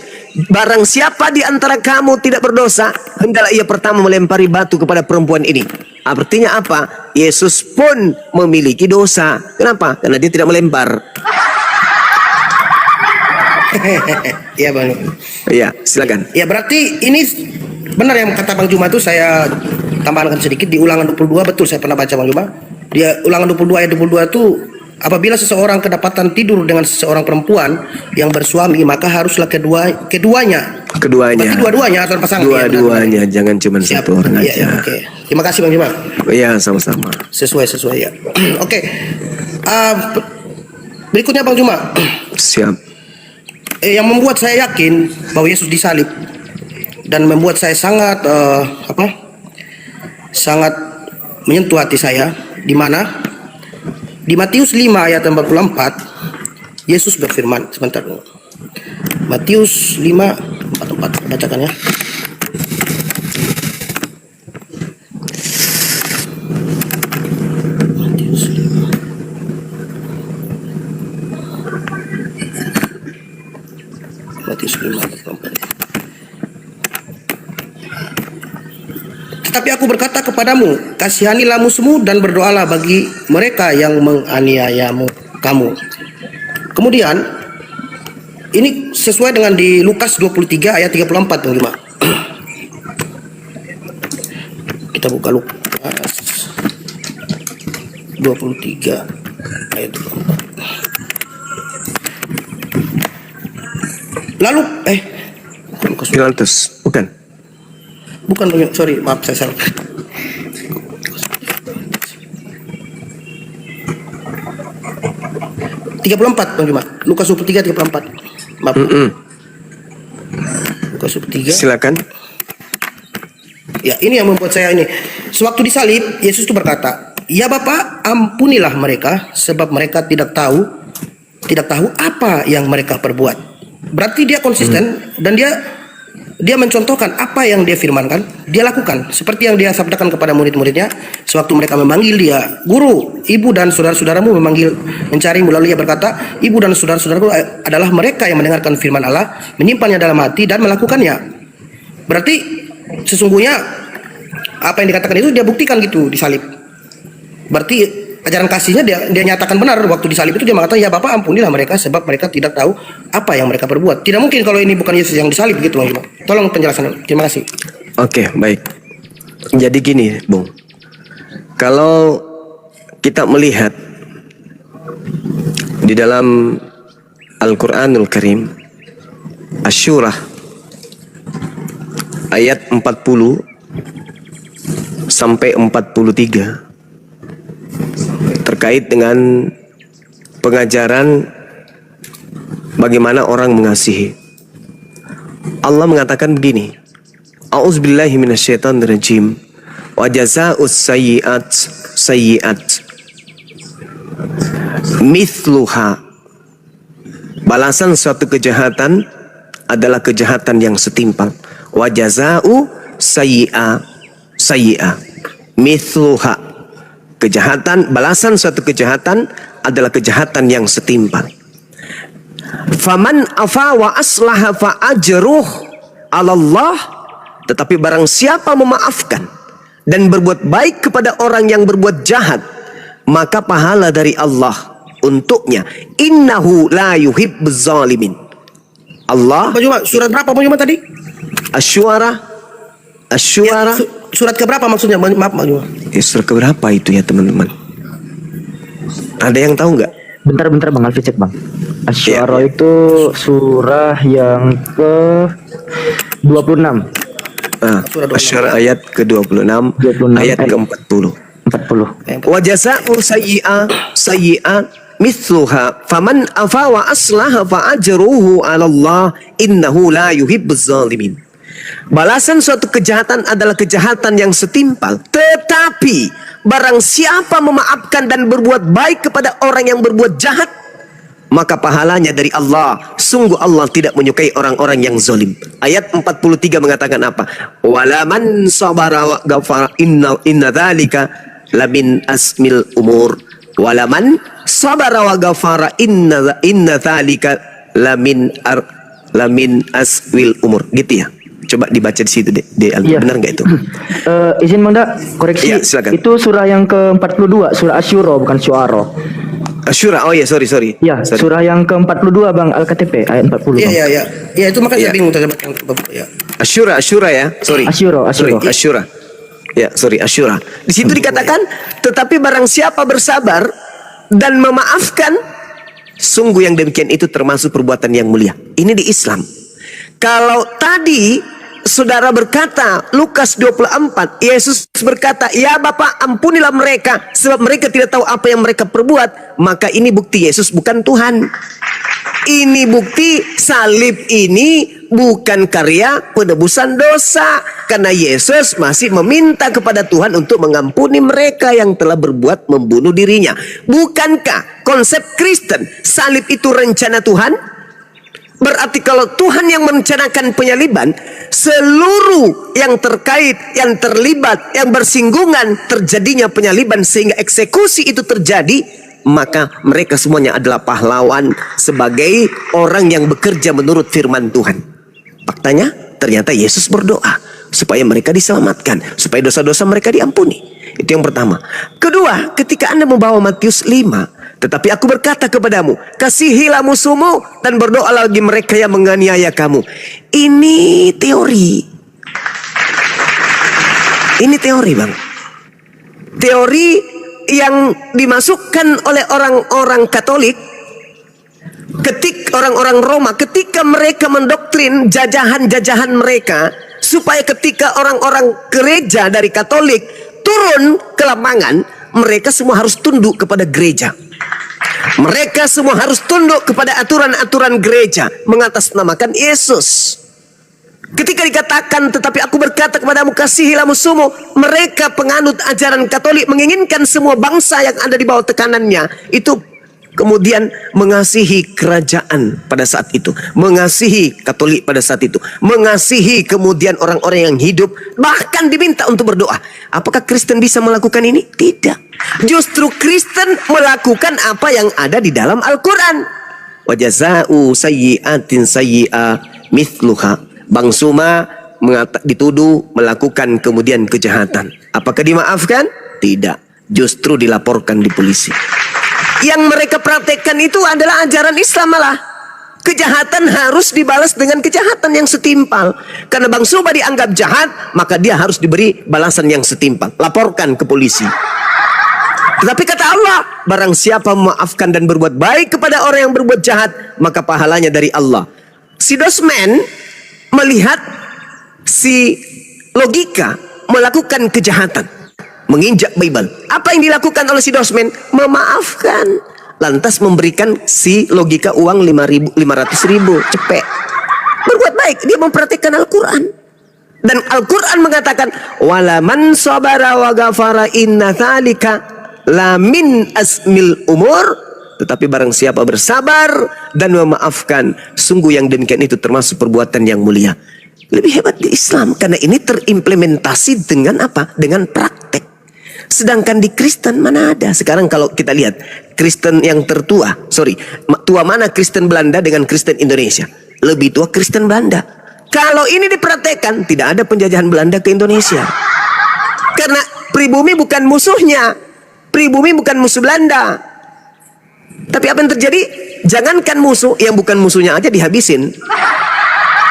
Barang siapa di antara kamu tidak berdosa, hendaklah ia pertama melempari batu kepada perempuan ini. Artinya apa? Yesus pun memiliki dosa. Kenapa? Karena dia tidak melempar. Iya Bang. Iya, silakan. Ya berarti ini benar yang kata Bang Juma itu, saya tambahkan sedikit di Ulangan 22, betul saya pernah baca Bang Juma. Dia Ulangan 22 ayat 22 itu, apabila seseorang kedapatan tidur dengan seseorang perempuan yang bersuami, maka haruslah keduanya. Berarti dua-duanya atau pasangan. Dua-duanya, jangan cuma Siap. satu orang Iya, aja. iya, oke. Terima kasih Bang Juma. Iya, sama-sama. Sesuai ya. Oke. Berikutnya Bang Juma. Siap. Yang membuat saya yakin bahwa Yesus disalib dan membuat saya sangat sangat menyentuh hati saya, di mana di Matius 5 ayat 44 Yesus berfirman, sebentar dulu. Matius 5:44, bacakan ya. Matius 5. Matius 5:44. Tetapi aku berkata kepadamu, kasihanilah musuhmu dan berdoalah bagi mereka yang menganiayamu kamu. Kemudian ini sesuai dengan di Lukas 23 ayat 34 Bang Juma. Kita buka Lukas 23 ayat 34. Lalu Lukas Pilatus, bukan? Bukan, sorry, maaf saya salah. Tiga 34 Bang Juma. Lukas 23 34. Maaf. Lukas 23. Silakan. Ya, ini yang membuat saya ini. Sewaktu disalib, Yesus itu berkata, "Ya Bapa, ampunilah mereka sebab mereka tidak tahu apa yang mereka perbuat." Berarti dia konsisten dan dia mencontohkan apa yang dia firmankan, dia lakukan. Seperti yang dia sabdakan kepada murid-muridnya sewaktu mereka memanggil dia, "Guru, ibu dan saudara-saudaramu mencarimu." Lalu ia berkata, "Ibu dan saudara-saudaraku adalah mereka yang mendengarkan firman Allah, menyimpannya dalam hati dan melakukannya." Berarti sesungguhnya apa yang dikatakan itu dia buktikan gitu disalib. Berarti ajaran kasihnya dia nyatakan benar. Waktu disalib itu dia mengatakan, "Ya Bapak, ampunilah mereka sebab mereka tidak tahu apa yang mereka perbuat." Tidak mungkin kalau ini bukan Yesus yang disalib gitu Bang. Tolong penjelasan. Terima kasih. Oke, baik. Jadi gini, Bung. Kalau kita melihat di dalam Al-Qur'anul Karim, Asy-Syura ayat 40 sampai 43 terkait dengan pengajaran bagaimana orang mengasihi. Allah mengatakan begini, A'udzubillahi minasyaitonirrajim. Wa jazaa'us sayyi'at sayyi'at mithluha. Balasan suatu kejahatan adalah kejahatan yang setimpal. Wa jazaa'u sayyi'a sayyi'a mithluha. Kejahatan, balasan suatu kejahatan adalah kejahatan yang setimpal. Faman afa wa aslaha fa ajruh 'ala Allah. Tetapi barang siapa memaafkan dan berbuat baik kepada orang yang berbuat jahat, maka pahala dari Allah untuknya. Innahu la yuhibbuz zalimin. Allah. Bang Juma, surat berapa Bang Juma tadi? Asy-Syu'ara. Surat keberapa maksudnya? Maaf Bang Juma. Surat keberapa itu ya teman-teman? Ada yang tahu nggak? Bentar Bang Alfi cek Bang. Asy-Syu'ara itu surah yang ke 26. Asy-Syu'ara ayat ke-26, 26, ayat ke-40. 40. Wa jazaa'u sayyi'ah mithluha faman afa wa aslaha fa ajruhu 'ala Allah innahu la yuhibbuz zalimin. Balasan suatu kejahatan adalah kejahatan yang setimpal, tetapi barang siapa memaafkan dan berbuat baik kepada orang yang berbuat jahat, maka pahalanya dari Allah. Sungguh Allah tidak menyukai orang-orang yang zalim. Ayat 43 mengatakan apa? Walaman sabara wa ghafara inna dzalika lamin asmil umur. Walaman sabara wa ghafara inna dzalika lamin aswil umur. Gitu ya. Coba dibaca di situ deh. Iya. Benar nggak itu? Izin Bang Da, koreksi. Iya, silakan. Itu surah yang ke-42, surah Asy-Syu'ara bukan Syu'ara. Asyura, oh ya sorry. Iya, Sorry. surah yang ke-42 Bang, Al-KTP ayat 40. Iya, Bang. iya, iya. Ya itu makanya saya Iya. bingung tadi yang ya. Asyura ya, sorry. Asyura. Sorry, Asyura. Ya, sorry, Asyura. Di situ dikatakan, tetapi barang siapa bersabar dan memaafkan, sungguh yang demikian itu termasuk perbuatan yang mulia. Ini di Islam. Kalau tadi saudara berkata, Lukas 24, Yesus berkata, ya Bapa ampunilah mereka, sebab mereka tidak tahu apa yang mereka perbuat. Maka ini bukti Yesus bukan Tuhan. Ini bukti salib ini bukan karya penebusan dosa. Karena Yesus masih meminta kepada Tuhan untuk mengampuni mereka yang telah berbuat membunuh dirinya. Bukankah konsep Kristen salib itu rencana Tuhan? Berarti kalau Tuhan yang merencanakan penyaliban, seluruh yang terkait, yang terlibat, yang bersinggungan terjadinya penyaliban sehingga eksekusi itu terjadi, maka mereka semuanya adalah pahlawan sebagai orang yang bekerja menurut firman Tuhan. Faktanya ternyata Yesus berdoa supaya mereka diselamatkan, supaya dosa-dosa mereka diampuni. Itu yang pertama. Kedua, ketika Anda membawa Matius 5, tetapi aku berkata kepadamu, kasihilah musuhmu dan berdoalah bagi mereka yang menganiaya kamu. Ini teori. Ini teori, Bang. Teori yang dimasukkan oleh orang-orang Katolik, orang-orang Roma, ketika mereka mendoktrin jajahan-jajahan mereka, supaya ketika orang-orang gereja dari Katolik turun ke lapangan, mereka semua harus tunduk kepada gereja. Mereka semua harus tunduk kepada aturan-aturan gereja, mengatasnamakan Yesus. Ketika dikatakan, tetapi aku berkata kepadamu, kasihilah musuhmu, mereka penganut ajaran Katolik menginginkan semua bangsa yang ada di bawah tekanannya itu kemudian mengasihi kerajaan pada saat itu, mengasihi Katolik pada saat itu, mengasihi kemudian orang-orang yang hidup, bahkan diminta untuk berdoa. Apakah Kristen bisa melakukan ini? Tidak. Justru Kristen melakukan apa yang ada di dalam Al-Quran. Wa jazaa'u sayyi'atin sayyi'ah mithluha. Bang Suma dituduh melakukan kemudian kejahatan. Apakah dimaafkan? Tidak. Justru dilaporkan di polisi. Yang mereka praktekkan itu adalah ajaran Islam malah. Kejahatan harus dibalas dengan kejahatan yang setimpal. Karena Bang Suma dianggap jahat, maka dia harus diberi balasan yang setimpal. Laporkan ke polisi. Tetapi kata Allah, barang siapa memaafkan dan berbuat baik kepada orang yang berbuat jahat, maka pahalanya dari Allah. Si dosman melihat si logika melakukan kejahatan, menginjak Bible. Apa yang dilakukan oleh si dosman? Memaafkan. Lantas memberikan si logika uang 500.000 cepet. Berbuat baik, dia mempraktikkan Al-Quran. Dan Al-Quran mengatakan, walaman sabara wa ghafara inna dzalika lamin asmil umur. Tetapi barang siapa bersabar dan memaafkan, sungguh yang demikian itu termasuk perbuatan yang mulia. Lebih hebat di Islam karena ini terimplementasi dengan apa? Dengan praktek. Sedangkan di Kristen mana ada? Sekarang kalau kita lihat Kristen yang tertua, tua mana Kristen Belanda dengan Kristen Indonesia? Lebih tua Kristen Belanda. Kalau ini dipraktekkan, tidak ada penjajahan Belanda ke Indonesia. Karena pribumi bukan musuhnya. Pribumi bukan musuh Belanda. Tapi apa yang terjadi? Jangankan musuh, yang bukan musuhnya aja dihabisin.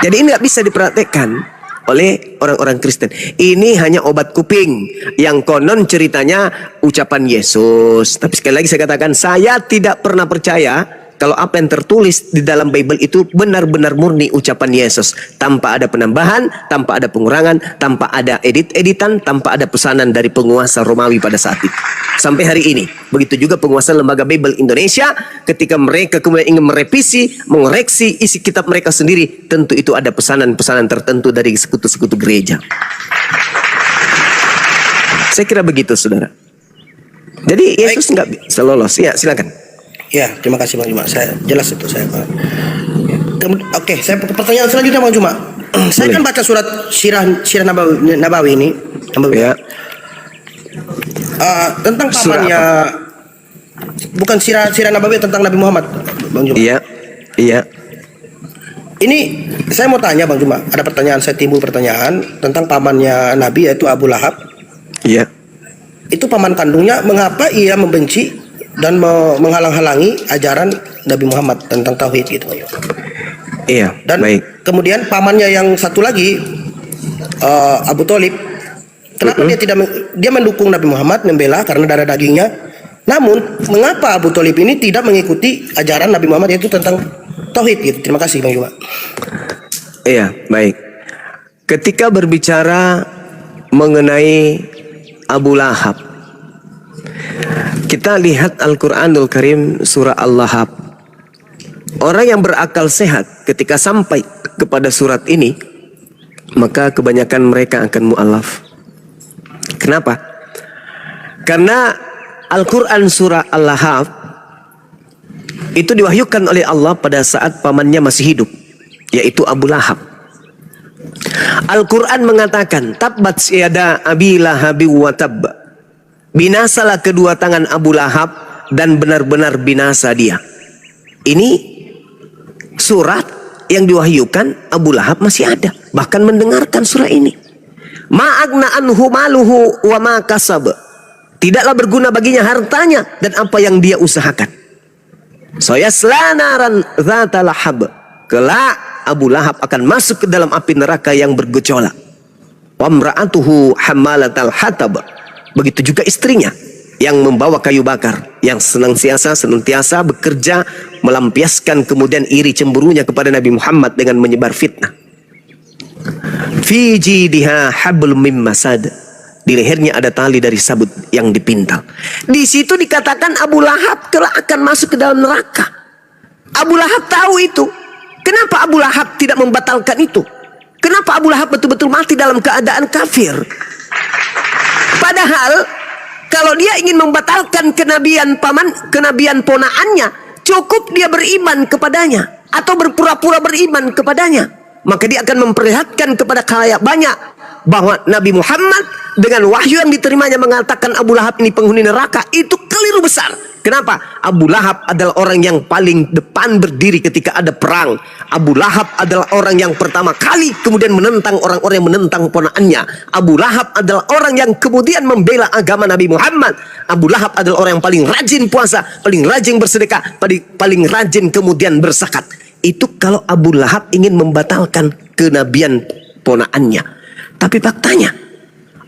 Jadi ini nggak bisa dipraktekkan oleh orang-orang Kristen. Ini hanya obat kuping yang konon ceritanya ucapan Yesus. Tapi sekali lagi saya katakan, saya tidak pernah percaya kalau apa yang tertulis di dalam Bible itu benar-benar murni ucapan Yesus, tanpa ada penambahan, tanpa ada pengurangan, tanpa ada edit-editan, tanpa ada pesanan dari penguasa Romawi pada saat itu. Sampai hari ini, begitu juga penguasa Lembaga Bible Indonesia, ketika mereka kemudian ingin merevisi, mengoreksi isi kitab mereka sendiri, tentu itu ada pesanan-pesanan tertentu dari sekutu-sekutu gereja. Saya kira begitu, saudara. Jadi Yesus nggak bisa lolos. Ya, silakan. Ya, terima kasih Bang Juma. Saya jelas itu saya Pak. Oke, saya pertanyaan selanjutnya Bang Juma. Saya kan baca surat Sirah Nabawi ini, Ya. tentang Surah pamannya, bukan Sirah Nabawi tentang Nabi Muhammad, Bang Juma. Iya, iya. Ini saya mau tanya Bang Juma, ada pertanyaan, saya timbul pertanyaan tentang pamannya Nabi yaitu Abu Lahab. Iya. Itu paman kandungnya, mengapa ia membenci dan menghalang-halangi ajaran Nabi Muhammad tentang tauhid gitu. Iya, Dan baik. kemudian pamannya yang satu lagi, Abu Thalib, kenapa dia mendukung Nabi Muhammad, membela karena darah dagingnya. Namun mengapa Abu Thalib ini tidak mengikuti ajaran Nabi Muhammad yaitu tentang tauhid gitu. Terima kasih Bang Juma. Iya, baik. Ketika berbicara mengenai Abu Lahab, kita lihat Al-Quranul Karim surah Al-Lahab. Orang yang berakal sehat ketika sampai kepada surat ini, maka kebanyakan mereka akan mu'alaf. Kenapa? Karena Al-Quran surah Al-Lahab itu diwahyukan oleh Allah pada saat pamannya masih hidup, yaitu Abu Lahab. Al-Quran mengatakan, Tabbat yada Abi Lahabi wa tab. Binasalah kedua tangan Abu Lahab dan benar-benar binasa dia. Ini surat yang diwahyukan Abu Lahab masih ada, bahkan mendengarkan surah ini. Ma'agna anhu maluhu wa ma kasab. Tidaklah berguna baginya hartanya dan apa yang dia usahakan. Sayasla naran dzata lahab. Kelak Abu Lahab akan masuk ke dalam api neraka yang bergejolak. Wa imra'atuhu hammalatal hatab. Begitu juga istrinya yang membawa kayu bakar, yang senantiasa bekerja melampiaskan kemudian iri cemburunya kepada Nabi Muhammad dengan menyebar fitnah. Fi jidha hablum mim masad. Di lehernya ada tali dari sabut yang dipintal. Di situ dikatakan Abu Lahab kelak akan masuk ke dalam neraka. Abu Lahab tahu itu. Kenapa Abu Lahab tidak membatalkan itu? Kenapa Abu Lahab betul-betul mati dalam keadaan kafir? Padahal kalau dia ingin membatalkan kenabian kenabian ponaannya, cukup dia beriman kepadanya atau berpura-pura beriman kepadanya. Maka dia akan memperlihatkan kepada khalayak banyak bahwa Nabi Muhammad dengan wahyu yang diterimanya mengatakan Abu Lahab ini penghuni neraka. Itu keliru besar. Kenapa? Abu Lahab adalah orang yang paling depan berdiri ketika ada perang. Abu Lahab adalah orang yang pertama kali kemudian menentang orang-orang yang menentang ponaannya. Abu Lahab adalah orang yang kemudian membela agama Nabi Muhammad. Abu Lahab adalah orang yang paling rajin puasa, paling rajin bersedekah, paling rajin kemudian berzakat. Itu kalau Abu Lahab ingin membatalkan kenabian ponaannya. Tapi faktanya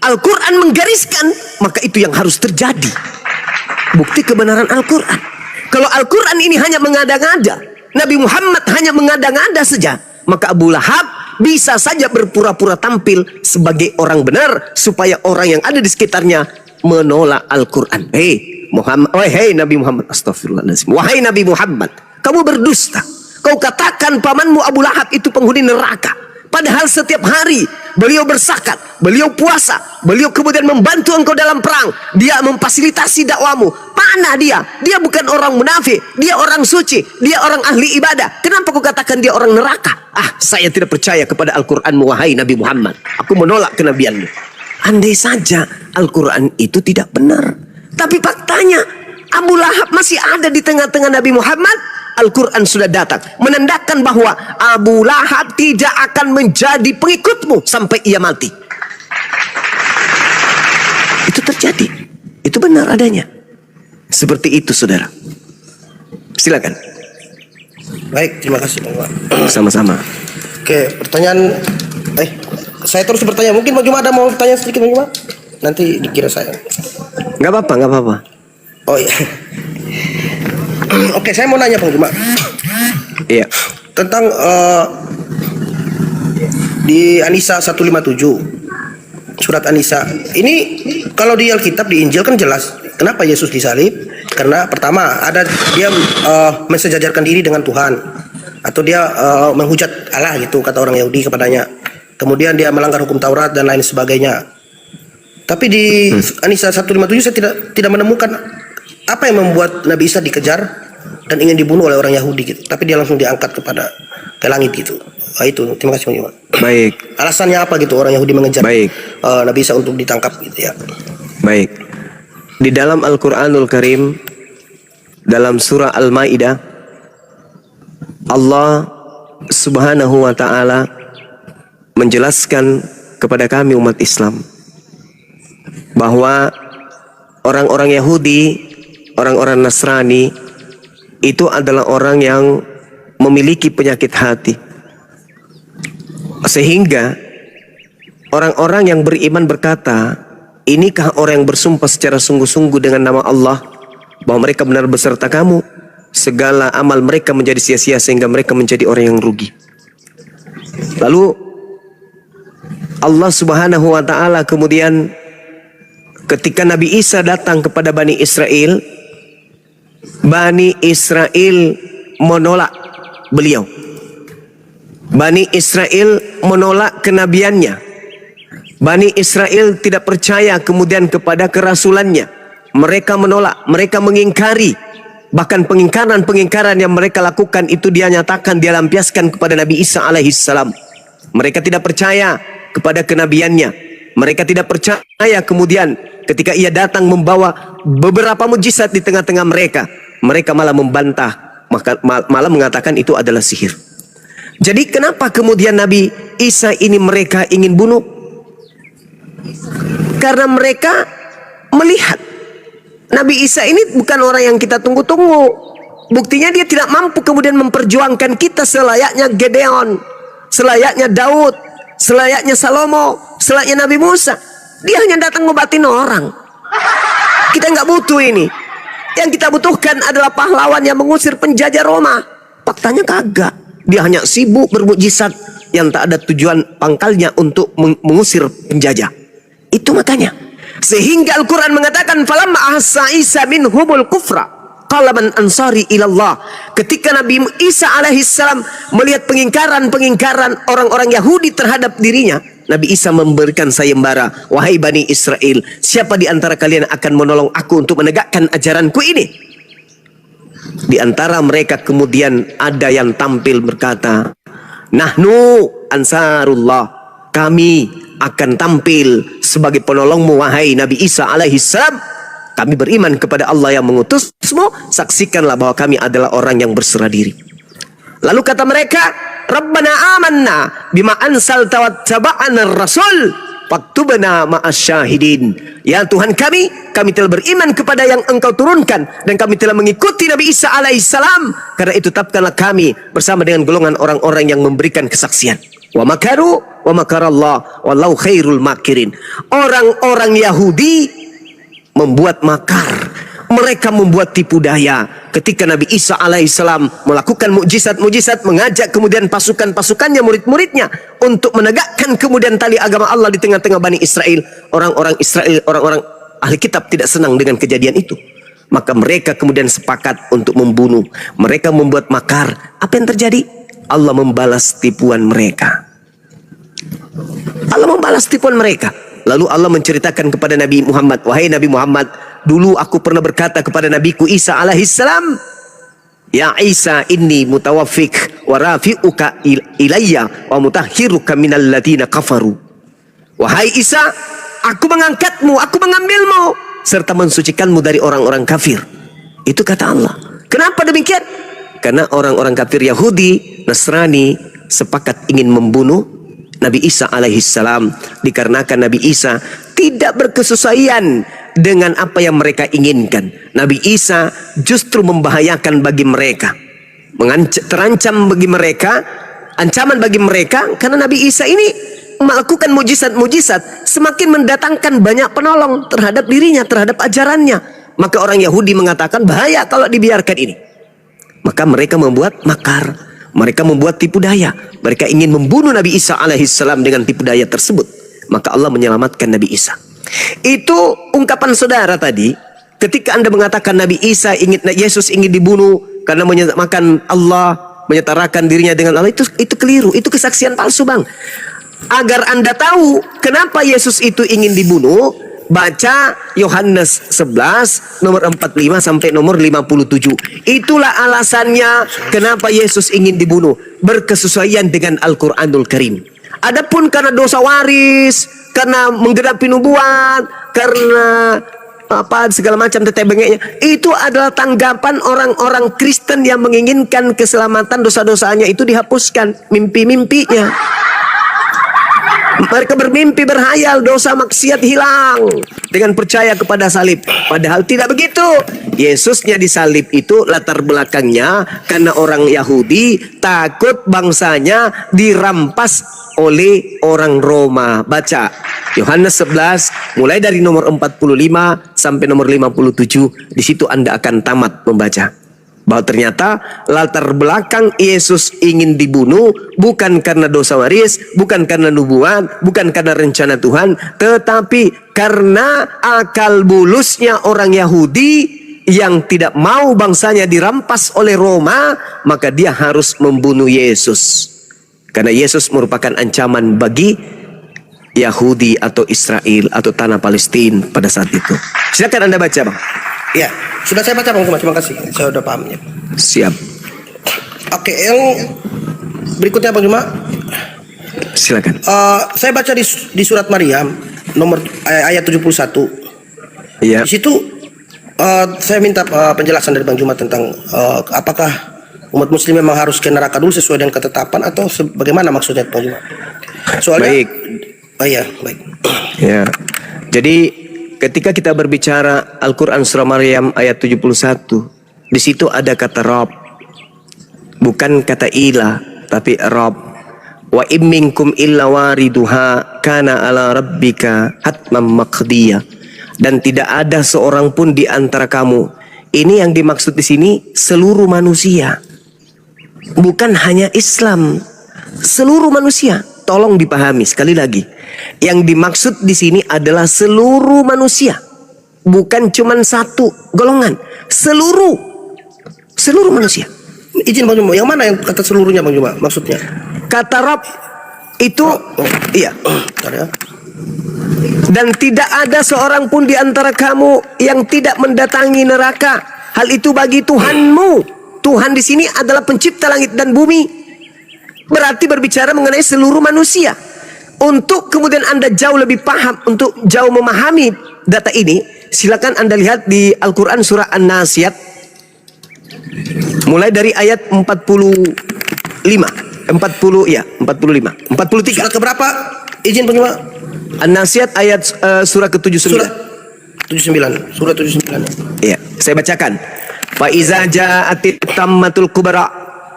Al-Quran menggariskan, maka itu yang harus terjadi. Bukti kebenaran Al-Quran. Kalau Al-Quran ini hanya mengada-ngada, Nabi Muhammad hanya mengada-ngada saja, maka Abu Lahab bisa saja berpura-pura tampil sebagai orang benar supaya orang yang ada di sekitarnya menolak Al-Quran. Hei Muhammad, hei Nabi Muhammad, astagfirullahaladzim. Wahai Nabi Muhammad, kamu berdusta. Kau katakan pamanmu Abu Lahab itu penghuni neraka. Padahal setiap hari beliau berzakat, beliau puasa, beliau kemudian membantu engkau dalam perang. Dia memfasilitasi dakwamu. Mana dia? Dia bukan orang munafik, dia orang suci, dia orang ahli ibadah. Kenapa kau katakan dia orang neraka? Saya tidak percaya kepada Al-Quranmu wahai Nabi Muhammad. Aku menolak kenabianmu. Andai saja Al-Quran itu tidak benar, tapi faktanya Abu Lahab masih ada di tengah-tengah Nabi Muhammad. Al-Quran sudah datang menandakan bahwa Abu Lahab tidak akan menjadi pengikutmu sampai ia mati. Itu terjadi. Itu benar adanya. Seperti itu, saudara. Silakan. Baik, terima kasih Bang. Sama-sama. Oke, pertanyaan. Saya terus bertanya. Mungkin Bang Juma ada mau tanya sedikit Bang Juma? Nanti dikira saya. Nggak apa-apa, nggak apa-apa. Oh iya. Oke, saya mau nanya Bang Juma Iya. tentang di An-Nisa 157. Surat An-Nisa. Ini kalau di Alkitab, di Injil kan jelas kenapa Yesus disalib. Karena pertama ada dia mensejajarkan diri dengan Tuhan, atau dia menghujat Allah gitu kata orang Yahudi kepadanya. Kemudian dia melanggar hukum Taurat dan lain sebagainya. Tapi di An-Nisa 157 saya tidak menemukan apa yang membuat Nabi Isa dikejar dan ingin dibunuh oleh orang Yahudi gitu. Tapi dia langsung diangkat ke langit gitu. Nah, itu terima kasih Bang Iwan. Baik. Alasannya apa gitu orang Yahudi mengejar Baik. Nabi Isa untuk ditangkap gitu ya. Baik. Di dalam Al-Qur'anul Karim, dalam surah Al-Maidah, Allah Subhanahu wa taala menjelaskan kepada kami umat Islam bahwa orang-orang Yahudi, orang-orang Nasrani itu adalah orang yang memiliki penyakit hati. Sehingga orang-orang yang beriman berkata, inikah orang yang bersumpah secara sungguh-sungguh dengan nama Allah bahwa mereka benar beserta kamu, segala amal mereka menjadi sia-sia sehingga mereka menjadi orang yang rugi. Lalu Allah Subhanahu wa taala kemudian ketika Nabi Isa datang kepada Bani Israel menolak beliau. Bani Israel menolak kenabiannya. Bani Israel tidak percaya kemudian kepada kerasulannya. Mereka menolak, mereka mengingkari. Bahkan pengingkaran yang mereka lakukan itu dia nyatakan, dia lampiaskan kepada Nabi Isa alaihissalam. Mereka tidak percaya kepada kenabiannya. Mereka tidak percaya kemudian ketika ia datang membawa beberapa mujizat di tengah-tengah mereka. Mereka malah membantah, malah mengatakan itu adalah sihir. Jadi kenapa kemudian Nabi Isa ini mereka ingin bunuh? Karena mereka melihat Nabi Isa ini bukan orang yang kita tunggu-tunggu. Buktinya dia tidak mampu kemudian memperjuangkan kita selayaknya Gedeon, selayaknya Daud, selayaknya Salomo, selayaknya Nabi Musa. Dia hanya datang ngobatin orang. Kita nggak butuh ini. Yang kita butuhkan adalah pahlawan yang mengusir penjajah Roma. Faktanya kagak. Dia hanya sibuk bermukjizat yang tak ada tujuan pangkalnya untuk mengusir penjajah. Itu makanya. Sehingga Al-Quran mengatakan, falamma ahassa Isa minhumul kufra qala man ansari ilallah. Ketika Nabi Isa alaihissalam melihat pengingkaran orang-orang Yahudi terhadap dirinya, Nabi Isa memberikan sayembara, wahai Bani Israel, siapa di antara kalian akan menolong aku untuk menegakkan ajaranku ini? Di antara mereka kemudian ada yang tampil berkata, nahnu ansarullah, kami akan tampil sebagai penolongmu wahai Nabi Isa alaihissalam. Kami beriman kepada Allah yang mengutusmu, saksikanlah bahwa kami adalah orang yang berserah diri. Lalu kata mereka, Rabbana amanna bima ansalta wattaba'ana rasul faktubna ma'asyahidin. Ya Tuhan kami telah beriman kepada yang Engkau turunkan dan kami telah mengikuti Nabi Isa alaihissalam. Karena itu tetapkanlah kami bersama dengan golongan orang-orang yang memberikan kesaksian. Wa makaru wa makarallah wallahu khairul makirin. Orang-orang Yahudi membuat makar. Mereka membuat tipu daya. Ketika Nabi Isa alaihissalam melakukan mukjizat-mukjizat, mengajak kemudian pasukan-pasukannya, murid-muridnya untuk menegakkan kemudian tali agama Allah di tengah-tengah Bani Israel. Orang-orang Israel, orang-orang ahli kitab tidak senang dengan kejadian itu. Maka mereka kemudian sepakat untuk membunuh. Mereka membuat makar. Apa yang terjadi? Allah membalas tipuan mereka. Allah membalas tipuan mereka. Lalu Allah menceritakan kepada Nabi Muhammad, wahai Nabi Muhammad, dulu aku pernah berkata kepada nabiku Isa alaihissalam, ya Isa inni mutawaffik wa rafi'uka ilayya wa mutahhiruka minal ladina kafaru. Wahai Isa, aku mengangkatmu, aku mengambilmu serta mensucikanmu dari orang-orang kafir. Itu kata Allah. Kenapa demikian? Karena orang-orang kafir Yahudi, Nasrani sepakat ingin membunuh Nabi Isa alaihissalam, dikarenakan Nabi Isa tidak berkesesuaian dengan apa yang mereka inginkan. Nabi Isa justru membahayakan bagi mereka, terancam bagi mereka, ancaman bagi mereka, karena Nabi Isa ini melakukan mujizat-mujizat, semakin mendatangkan banyak penolong terhadap dirinya, terhadap ajarannya. Maka orang Yahudi mengatakan bahaya kalau dibiarkan ini. Maka mereka membuat makar, mereka membuat tipu daya, mereka ingin membunuh Nabi Isa alaihissalam dengan tipu daya tersebut. Maka Allah menyelamatkan Nabi Isa. Itu ungkapan saudara tadi. Ketika Anda mengatakan Nabi Isa Yesus ingin dibunuh karena menyamakan Allah, menyetarakan dirinya dengan Allah, itu keliru, itu kesaksian palsu, Bang. Agar Anda tahu kenapa Yesus itu ingin dibunuh, baca Yohanes 11 nomor 45 sampai nomor 57. Itulah alasannya kenapa Yesus ingin dibunuh, berkesesuaian dengan Al-Qur'anul Karim. Adapun karena dosa waris, karena menggenapi nubuat, karena apa segala macam tetek bengeknya, itu adalah tanggapan orang-orang Kristen yang menginginkan keselamatan, dosa-dosanya itu dihapuskan, mimpi-mimpinya. Mereka bermimpi berhayal dosa maksiat hilang dengan percaya kepada salib. Padahal tidak begitu. Yesusnya disalib itu latar belakangnya karena orang Yahudi takut bangsanya dirampas oleh orang Roma. Baca Yohanes 11 mulai dari nomor 45 sampai nomor 57. Di situ Anda akan tamat membaca bahwa ternyata latar belakang Yesus ingin dibunuh bukan karena dosa waris, bukan karena nubuat, bukan karena rencana Tuhan, tetapi karena akal bulusnya orang Yahudi yang tidak mau bangsanya dirampas oleh Roma, maka dia harus membunuh Yesus. Karena Yesus merupakan ancaman bagi Yahudi atau Israel atau tanah Palestina pada saat itu. Silakan Anda baca, Bang. Ya, sudah saya baca Bang Juma, terima kasih. Saya sudah paham ya. Siap. Oke, yang berikutnya Bang Juma. Silakan. Saya baca di surat Maryam nomor ayat 71. Iya. Di situ saya minta penjelasan dari Bang Juma tentang apakah umat muslim memang harus ke neraka dulu sesuai dengan ketetapan atau bagaimana maksudnya Bang Juma? Soalnya Baik. Iya, baik. Ya. Jadi ketika kita berbicara Al-Quran surah Maryam ayat 71, di situ ada kata Rabb, bukan kata ilah, tapi Rabb. Wa imminkum illa wariduha kana ala rabbika hatman maqdiya. Dan tidak ada seorang pun di antara kamu. Ini yang dimaksud di sini seluruh manusia, bukan hanya Islam, seluruh manusia. Tolong dipahami sekali lagi. Yang dimaksud di sini adalah seluruh manusia, bukan cuma satu golongan, seluruh manusia. Izin Bang Juma, yang mana yang kata seluruhnya Bang Juma maksudnya? Kata Rabb itu iya. Bentar ya. Dan tidak ada seorang pun di antara kamu yang tidak mendatangi neraka. Hal itu bagi Tuhanmu. Tuhan di sini adalah pencipta langit dan bumi. Berarti berbicara mengenai seluruh manusia. Untuk kemudian Anda jauh lebih paham, untuk jauh memahami data ini, silakan Anda lihat di Al-Quran surah An-Nasiyat mulai dari ayat 43. Surat keberapa? Izin Bang Juma. An-Nasiyat ayat surah ke-79. Surat 79. Surat 79. Iya, saya bacakan. Fa iza ja'atit tammatul kubra,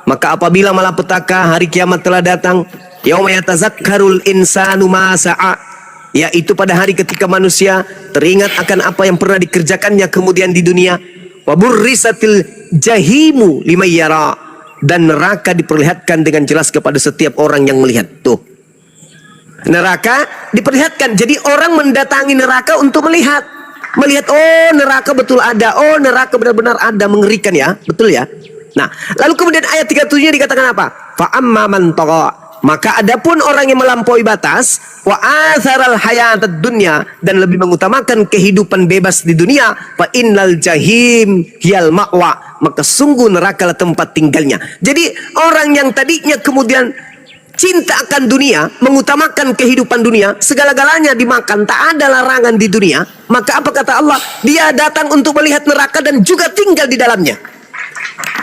maka apabila malapetaka hari kiamat telah datang, yauma yatazakkarul insanu ma sa'a, yaitu pada hari ketika manusia teringat akan apa yang pernah dikerjakannya kemudian di dunia. Wa burrisatil jahimu liman yara, dan neraka diperlihatkan dengan jelas kepada setiap orang yang melihat. Tuh, neraka diperlihatkan. Jadi orang mendatangi neraka untuk melihat, oh neraka betul ada, oh neraka benar-benar ada, mengerikan ya, betul ya. Nah, lalu kemudian ayat 37 dikatakan apa? Fa amma man tagha, maka adapun orang yang melampaui batas, wa atharal hayatad dunya, dan lebih mengutamakan kehidupan bebas di dunia, fa innal jahim hiyal ma'wa, maka sungguh neraka lah tempat tinggalnya. Jadi orang yang tadinya kemudian cinta akan dunia, mengutamakan kehidupan dunia, segala-galanya dimakan, tak ada larangan di dunia, maka apa kata Allah? Dia datang untuk melihat neraka dan juga tinggal di dalamnya.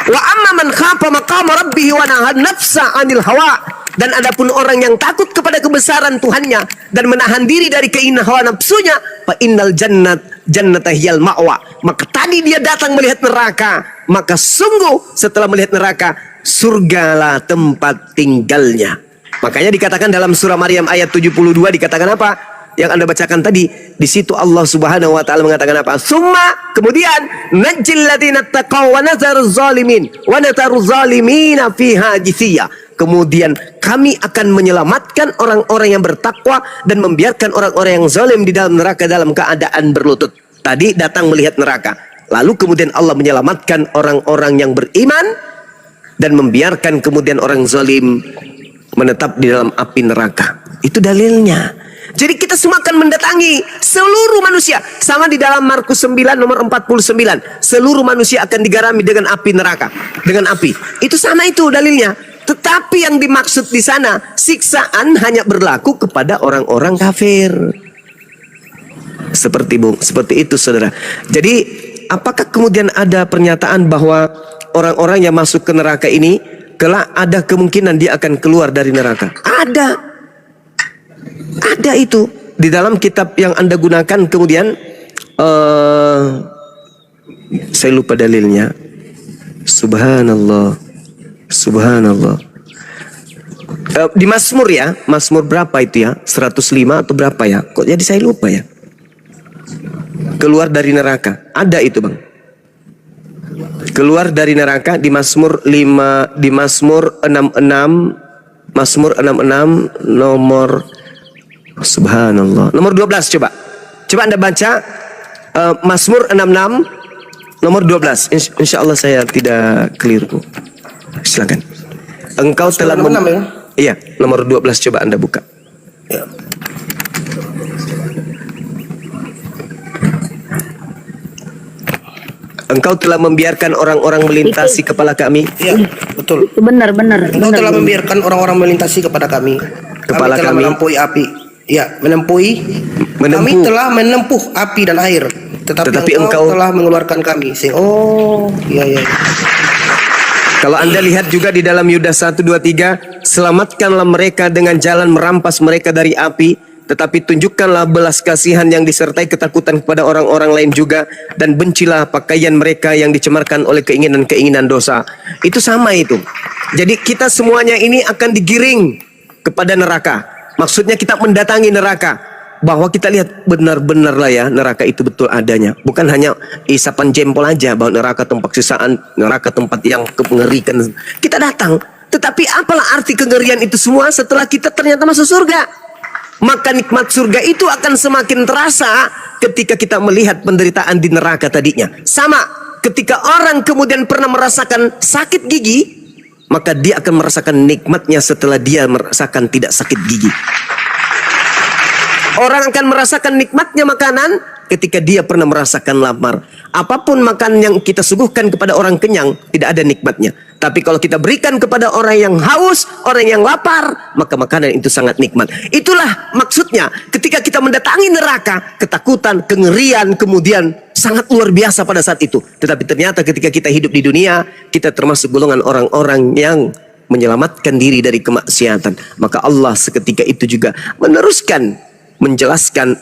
Wa amma man khafa maqama rabbih wa nahan nafsa 'anil hawa, dan adapun orang yang takut kepada kebesaran Tuhannya dan menahan diri dari keinginan hawa nafsunya, fa innal jannata hiyal ma'wa, maka tadi dia datang melihat neraka, maka sungguh setelah melihat neraka, surgalah tempat tinggalnya. Makanya dikatakan dalam surah Maryam ayat 72 dikatakan apa? yang Anda bacakan tadi, di situ Allah Subhanahu wa taala mengatakan apa? Summa, kemudian najjil ladzina taqaw wa nazaruz zalimin wa nataruz zalimina fiha jithiya. Kemudian kami akan menyelamatkan orang-orang yang bertakwa dan membiarkan orang-orang yang zalim di dalam neraka dalam keadaan berlutut. Tadi datang melihat neraka. Lalu kemudian Allah menyelamatkan orang-orang yang beriman dan membiarkan kemudian orang zalim menetap di dalam api neraka. Itu dalilnya. Jadi kita semua akan mendatangi seluruh manusia. Sama di dalam Markus 9 nomor 49. Seluruh manusia akan digarami dengan api neraka. Dengan api. Itu sama itu dalilnya. Tetapi yang dimaksud di sana, siksaan hanya berlaku kepada orang-orang kafir. Seperti itu saudara. Jadi apakah kemudian ada pernyataan bahwa orang-orang yang masuk ke neraka ini kelak ada kemungkinan dia akan keluar dari neraka? Ada. Ada itu di dalam kitab yang Anda gunakan kemudian saya lupa dalilnya. Subhanallah. Subhanallah. Di Mazmur ya, Mazmur berapa itu ya? 105 atau berapa ya? Kok jadi saya lupa ya? Keluar dari neraka. Ada itu, Bang. Keluar dari neraka di Mazmur 5, di Mazmur 66, Mazmur 66 nomor Subhanallah. Nomor 12 coba. Coba Anda baca Mazmur 66 nomor 12. Insya Allah saya tidak keliru. Silakan. Engkau telah 66 ya? Iya, nomor 12 coba Anda buka. Ya. Engkau telah membiarkan orang-orang melintasi kepala kami. Iya, betul. Itu benar. Engkau telah membiarkan orang-orang melintasi kepada kami. Kepala telah kami. menempuhi api. Ya, Kami telah menempuh api dan air. Tetapi engkau telah mengeluarkan kami. Oh, iya. Kalau Anda lihat juga di dalam Yudas 1-2-3, selamatkanlah mereka dengan jalan merampas mereka dari api, tetapi tunjukkanlah belas kasihan yang disertai ketakutan kepada orang-orang lain juga, dan bencilah pakaian mereka yang dicemarkan oleh keinginan-keinginan dosa. Itu sama itu. Jadi kita semuanya ini akan digiring kepada neraka. Maksudnya kita mendatangi neraka. Bahwa kita lihat benar-benar lah ya neraka itu betul adanya. Bukan hanya isapan jempol aja bahwa neraka tempat sisaan, neraka tempat yang mengerikan. Kita datang. Tetapi apalah arti kengerian itu semua setelah kita ternyata masuk surga? Maka nikmat surga itu akan semakin terasa ketika kita melihat penderitaan di neraka tadinya. Sama ketika orang kemudian pernah merasakan sakit gigi, maka dia akan merasakan nikmatnya setelah dia merasakan tidak sakit gigi. Orang akan merasakan nikmatnya makanan ketika dia pernah merasakan lapar. Apapun makanan yang kita suguhkan kepada orang kenyang, tidak ada nikmatnya. Tapi kalau kita berikan kepada orang yang haus, orang yang lapar, maka makanan itu sangat nikmat. Itulah maksudnya ketika kita mendatangi neraka, ketakutan, kengerian, kemudian sangat luar biasa pada saat itu. Tetapi ternyata ketika kita hidup di dunia, kita termasuk golongan orang-orang yang menyelamatkan diri dari kemaksiatan. Maka Allah seketika itu juga meneruskan menjelaskan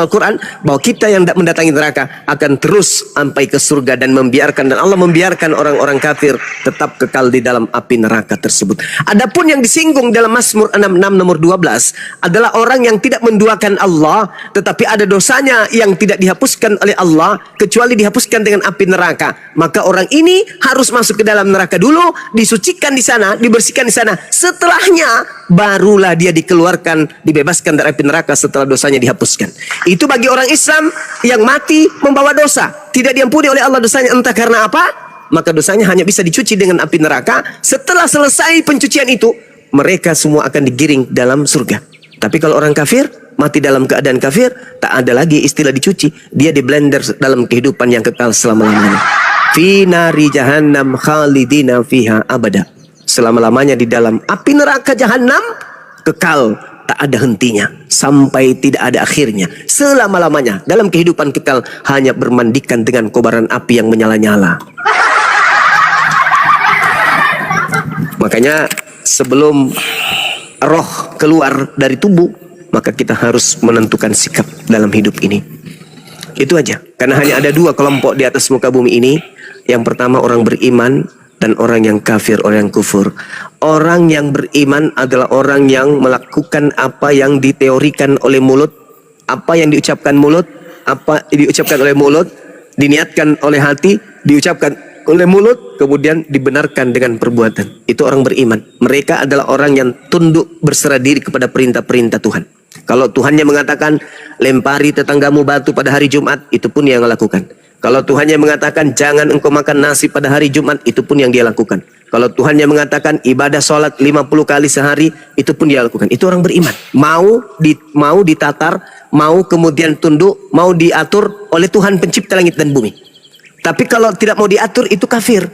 Al-Quran bahwa kita yang mendatangi neraka akan terus sampai ke surga dan Allah membiarkan orang-orang kafir tetap kekal di dalam api neraka tersebut. Adapun yang disinggung dalam Mazmur 66 nomor 12 adalah orang yang tidak menduakan Allah, tetapi ada dosanya yang tidak dihapuskan oleh Allah kecuali dihapuskan dengan api neraka. Maka orang ini harus masuk ke dalam neraka dulu, disucikan di sana, dibersihkan di sana. Setelahnya barulah dia dikeluarkan, dibebaskan dari api neraka setelah dosanya dihapuskan. Itu bagi orang Islam yang mati membawa dosa, tidak diampuni oleh Allah dosanya entah karena apa, maka dosanya hanya bisa dicuci dengan api neraka. Setelah selesai pencucian itu, mereka semua akan digiring dalam surga. Tapi kalau orang kafir mati dalam keadaan kafir, tak ada lagi istilah dicuci, dia di blender dalam kehidupan yang kekal selama-lamanya. Fi nari jahannam khalidina fiha abada. Selama-lamanya di dalam api neraka jahanam, kekal, tak ada hentinya sampai tidak ada akhirnya. Selama-lamanya dalam kehidupan kekal hanya bermandikan dengan kobaran api yang menyala-nyala. Makanya sebelum roh keluar dari tubuh, maka kita harus menentukan sikap dalam hidup ini. Itu aja. Karena hanya ada dua kelompok di atas muka bumi ini. Yang pertama orang beriman dan orang yang kafir, orang yang kufur. Orang yang beriman adalah orang yang melakukan apa yang diteorikan oleh mulut, apa yang diucapkan mulut, apa diucapkan oleh mulut, diniatkan oleh hati, diucapkan oleh mulut, kemudian dibenarkan dengan perbuatan. Itu orang beriman. Mereka adalah orang yang tunduk berserah diri kepada perintah-perintah Tuhan. Kalau Tuhannya mengatakan lempari tetanggamu batu pada hari Jumat, itu pun yang lakukan. Kalau Tuhannya mengatakan jangan engkau makan nasi pada hari Jumat, itu pun yang dia lakukan. Kalau Tuhannya mengatakan ibadah sholat 50 kali sehari, itu pun dia lakukan. Itu orang beriman. Mau ditatar, mau kemudian tunduk, mau diatur oleh Tuhan pencipta langit dan bumi. Tapi kalau tidak mau diatur, itu kafir.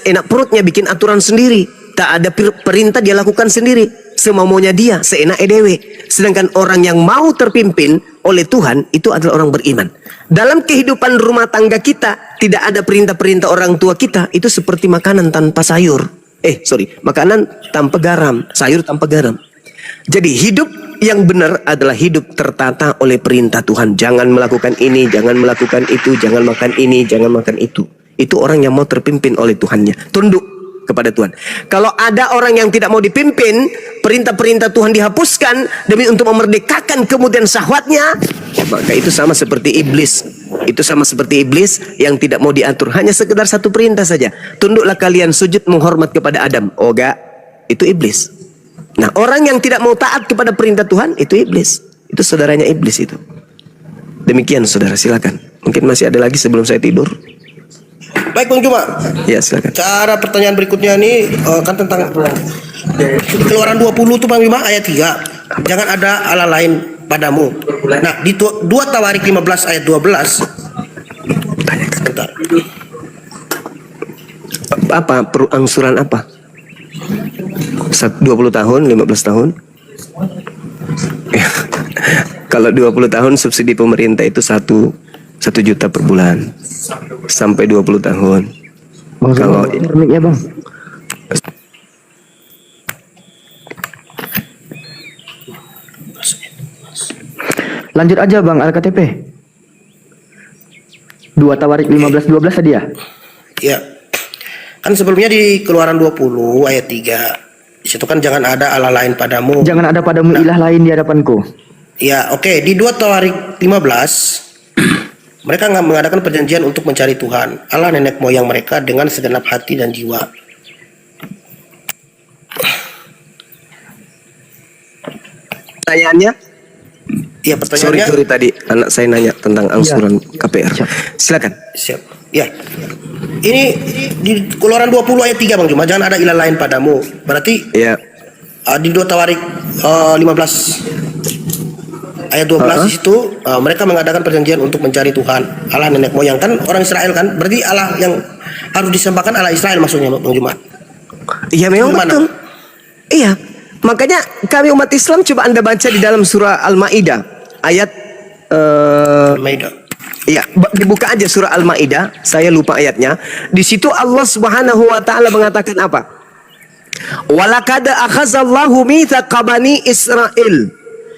Enak perutnya bikin aturan sendiri. Tak ada perintah, dia lakukan sendiri. Semaunya dia, seenak edewe. Sedangkan orang yang mau terpimpin oleh Tuhan, itu adalah orang beriman. Dalam kehidupan rumah tangga kita, tidak ada perintah-perintah orang tua kita. Itu seperti makanan tanpa sayur. Makanan tanpa garam, sayur tanpa garam. Jadi hidup yang benar adalah hidup tertata oleh perintah Tuhan. Jangan melakukan ini, jangan melakukan itu, jangan makan ini, jangan makan itu. Itu orang yang mau terpimpin oleh Tuhannya. Tunduk kepada Tuhan. Kalau ada orang yang tidak mau dipimpin, perintah-perintah Tuhan dihapuskan demi untuk memerdekakan kemudian syahwatnya, maka itu sama seperti iblis. Itu sama seperti iblis yang tidak mau diatur. Hanya sekedar satu perintah saja. Tunduklah kalian sujud menghormat kepada Adam. Oh enggak, itu iblis. Nah, orang yang tidak mau taat kepada perintah Tuhan, itu iblis. Itu saudaranya iblis itu. Demikian saudara, silakan. Mungkin masih ada lagi sebelum saya tidur. Baik Bang Juma. Ya, silakan. Cara pertanyaan berikutnya ini kan tentang Keluaran 20 itu Bang Juma ayat 3. Jangan ada Allah lain padamu. Nah, di 2 Tawarik 15 ayat 12. Bentar. Apa angsuran apa? 20 tahun, 15 tahun. Kalau 20 tahun subsidi pemerintah itu 1 juta per bulan sampai 20 tahun. Kalau ya Bang. Lanjut aja Bang, Al-KTP. 2 Tawarik 15-12 tadi ya? Ya. Kan sebelumnya di Keluaran 20 ayat 3. Di situ kan jangan ada Allah lain padamu. Jangan ada padamu ilah lain di hadapanku. Ya, oke. Di 2 Tawarik 15 mereka nggak mengadakan perjanjian untuk mencari Tuhan, Allah nenek moyang mereka dengan segenap hati dan jiwa. Pertanyaannya? Ya, pertanyaannya. Sorry tadi anak saya nanya tentang angsuran KPR. Silakan. Siap. Ya. Ini di Keluaran 20 ayat 3 Bang Juma, jangan ada ilah lain padamu. Berarti Ya. Di 2 Tawarik 15 ayat 12 di situ mereka mengadakan perjanjian untuk mencari Tuhan, Allah nenek moyang, kan orang Israel kan. Berarti Allah yang harus disembahkan Allah Israel maksudnya Bang Juma. Iya memang Gimana? betul. Iya. Makanya kami umat Islam coba Anda baca di dalam surah Al-Maidah ayat Maidah. ya, dibuka aja surah Al-Maidah, saya lupa ayatnya. Di situ Allah Subhanahu wa taala mengatakan apa? Walaqad akhazallahu mitsaqa bani Israil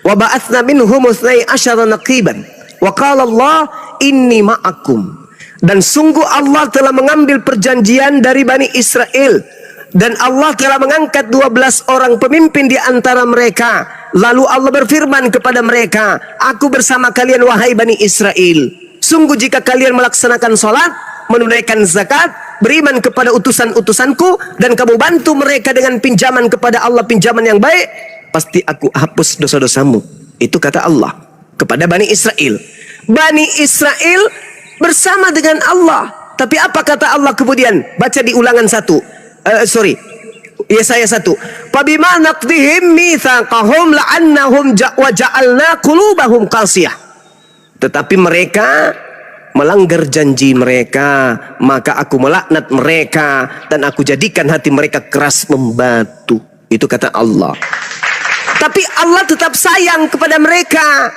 wa ba'atsna minhum 12 naqiban wa qala Allah inni ma'akum. Dan sungguh Allah telah mengambil perjanjian dari Bani Israel dan Allah telah mengangkat 12 orang pemimpin di antara mereka. Lalu Allah berfirman kepada mereka, aku bersama kalian wahai Bani Israel. Sungguh jika kalian melaksanakan sholat, menunaikan zakat, beriman kepada utusan-utusanku, dan kamu bantu mereka dengan pinjaman kepada Allah, pinjaman yang baik, pasti aku hapus dosa-dosamu. Itu kata Allah kepada Bani Israel. Bani Israel bersama dengan Allah. Tapi apa kata Allah kemudian? Baca di ulangan 1. Yesaya 1. Fabima naqdihim mitsaqahum la'annahum wa ja'alna qulubahum qasiyah. Tetapi mereka melanggar janji mereka, maka aku melaknat mereka dan aku jadikan hati mereka keras membatu. Itu kata Allah. Tapi Allah tetap sayang kepada mereka.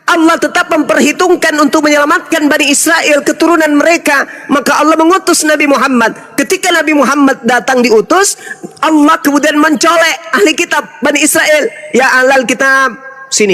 Allah tetap memperhitungkan untuk menyelamatkan Bani Israel, keturunan mereka. Maka Allah mengutus Nabi Muhammad. Ketika Nabi Muhammad datang diutus, Allah kemudian mencolek ahli kitab Bani Israel. Ya ahlal kitab, sini.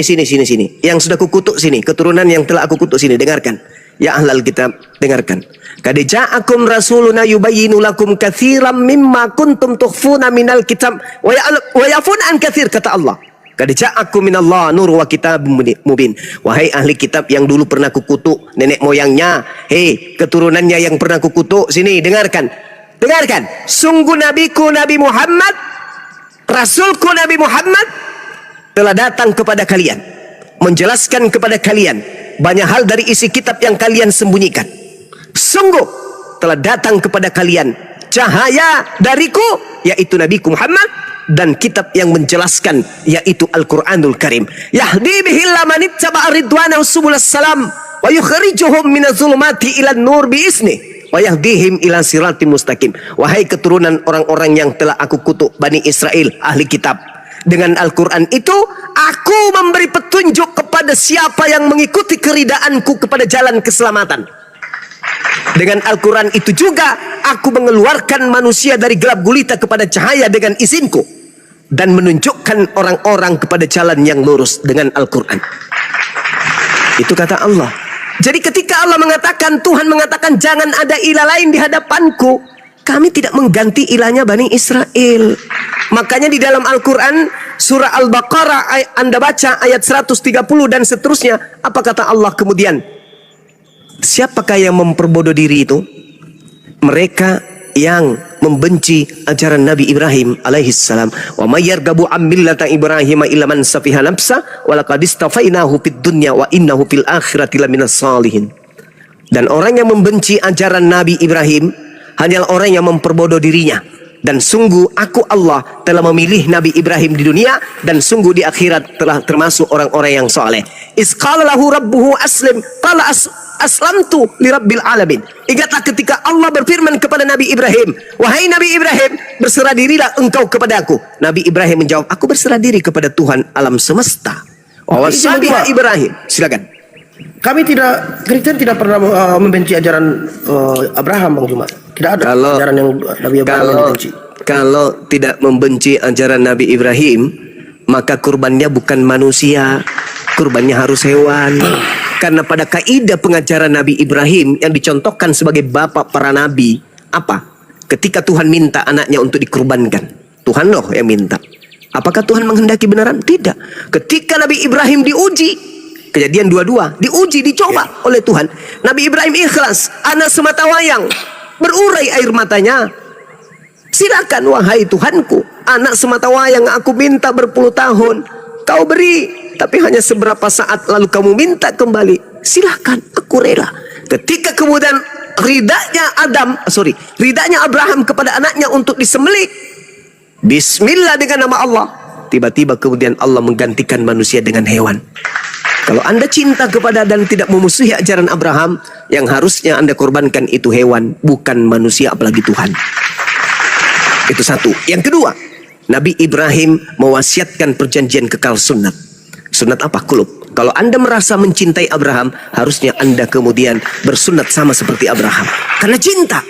Yang sudah kukutuk sini, keturunan yang telah aku kutuk sini, dengarkan. Ya ahlal kitab, dengarkan. Qad ja'akum rasuluna yubayyinu lakum katsiran mimma kuntum tukhfuna minal kitab wa ya'fun an katsir, kata Allah. Qad ja'akum minallah nur wa kitabun mubin. Wahai ahli kitab yang dulu pernah kukutuk nenek moyangnya, hei keturunannya yang pernah kukutuk, sini dengarkan. Dengarkan, sungguh nabiku Nabi Muhammad, rasulku Nabi Muhammad telah datang kepada kalian, menjelaskan kepada kalian banyak hal dari isi kitab yang kalian sembunyikan. Sungguh telah datang kepada kalian cahaya dariku, yaitu Nabiku Muhammad, dan kitab yang menjelaskan, yaitu Al-Quranul Karim. Yahdi bihillah manittaba'a ridwanahu subulas salam wa yukhrijuhum minaz zulumati ilan nur biizni wa yahdihim ila siratim mustaqim. Wahai keturunan orang-orang yang telah aku kutuk, Bani Israel, ahli kitab, dengan Al-Quran itu aku memberi petunjuk kepada siapa yang mengikuti keridaanku kepada jalan keselamatan. Dengan Al-Quran itu juga aku mengeluarkan manusia dari gelap gulita kepada cahaya dengan izinku, dan menunjukkan orang-orang kepada jalan yang lurus dengan Al-Quran. Itu kata Allah. Jadi ketika Allah mengatakan, Tuhan mengatakan jangan ada ilah lain di hadapanku, kami tidak mengganti ilahnya Bani Israel. Makanya di dalam Al-Quran surah Al-Baqarah Anda baca ayat 130 dan seterusnya, apa kata Allah kemudian? Siapakah yang memperbodoh diri itu? Mereka yang membenci ajaran Nabi Ibrahim alaihissalam. Wa may yarghabu an millata Ibrahim illa man safiha nafsa wa laqad istafainahu fid dunya wa innahu fil akhirati laminas salihin. Dan orang yang membenci ajaran Nabi Ibrahim hanyalah orang yang memperbodoh dirinya. Dan sungguh aku Allah telah memilih Nabi Ibrahim di dunia, dan sungguh di akhirat telah termasuk orang-orang yang soleh. Iz qala lahu rabbuhu aslim qala aslamtu li rabbil alamin. Ingatlah ketika Allah berfirman kepada Nabi Ibrahim, wahai Nabi Ibrahim, berserah dirilah engkau kepadaku. Nabi Ibrahim menjawab, aku berserah diri kepada Tuhan alam semesta. Wasabiha Ibrahim. Silakan. Kami Kristen tidak pernah membenci ajaran Abraham, Bang Juma. Tidak ada ajaran yang Nabi Abraham yang dibenci. Kalau tidak membenci ajaran Nabi Ibrahim, maka kurbannya bukan manusia, kurbannya harus hewan. Karena pada kaidah pengajaran Nabi Ibrahim yang dicontohkan sebagai bapak para nabi, apa? Ketika Tuhan minta anaknya untuk dikurbankan, Tuhan loh yang minta. Apakah Tuhan menghendaki benaran? Tidak. Ketika Nabi Ibrahim diuji, Kejadian 22, diuji, dicoba oleh Tuhan. Nabi Ibrahim ikhlas, anak semata wayang, berurai air matanya. Silakan wahai Tuhanku, anak semata wayang aku minta berpuluh tahun, kau beri, tapi hanya seberapa saat lalu kamu minta kembali. Silakan, aku rela. Ketika kemudian ridanya Abraham kepada anaknya untuk disembelih, Bismillah dengan nama Allah, tiba-tiba kemudian Allah menggantikan manusia dengan hewan. Kalau Anda cinta kepada dan tidak memusuhi ajaran Abraham, yang harusnya Anda korbankan itu hewan, bukan manusia, apalagi Tuhan. Itu satu. Yang kedua, Nabi Ibrahim mewasiatkan perjanjian kekal sunat. Sunat apa? Kulub. Kalau Anda merasa mencintai Abraham, harusnya Anda kemudian bersunat sama seperti Abraham. Karena cinta.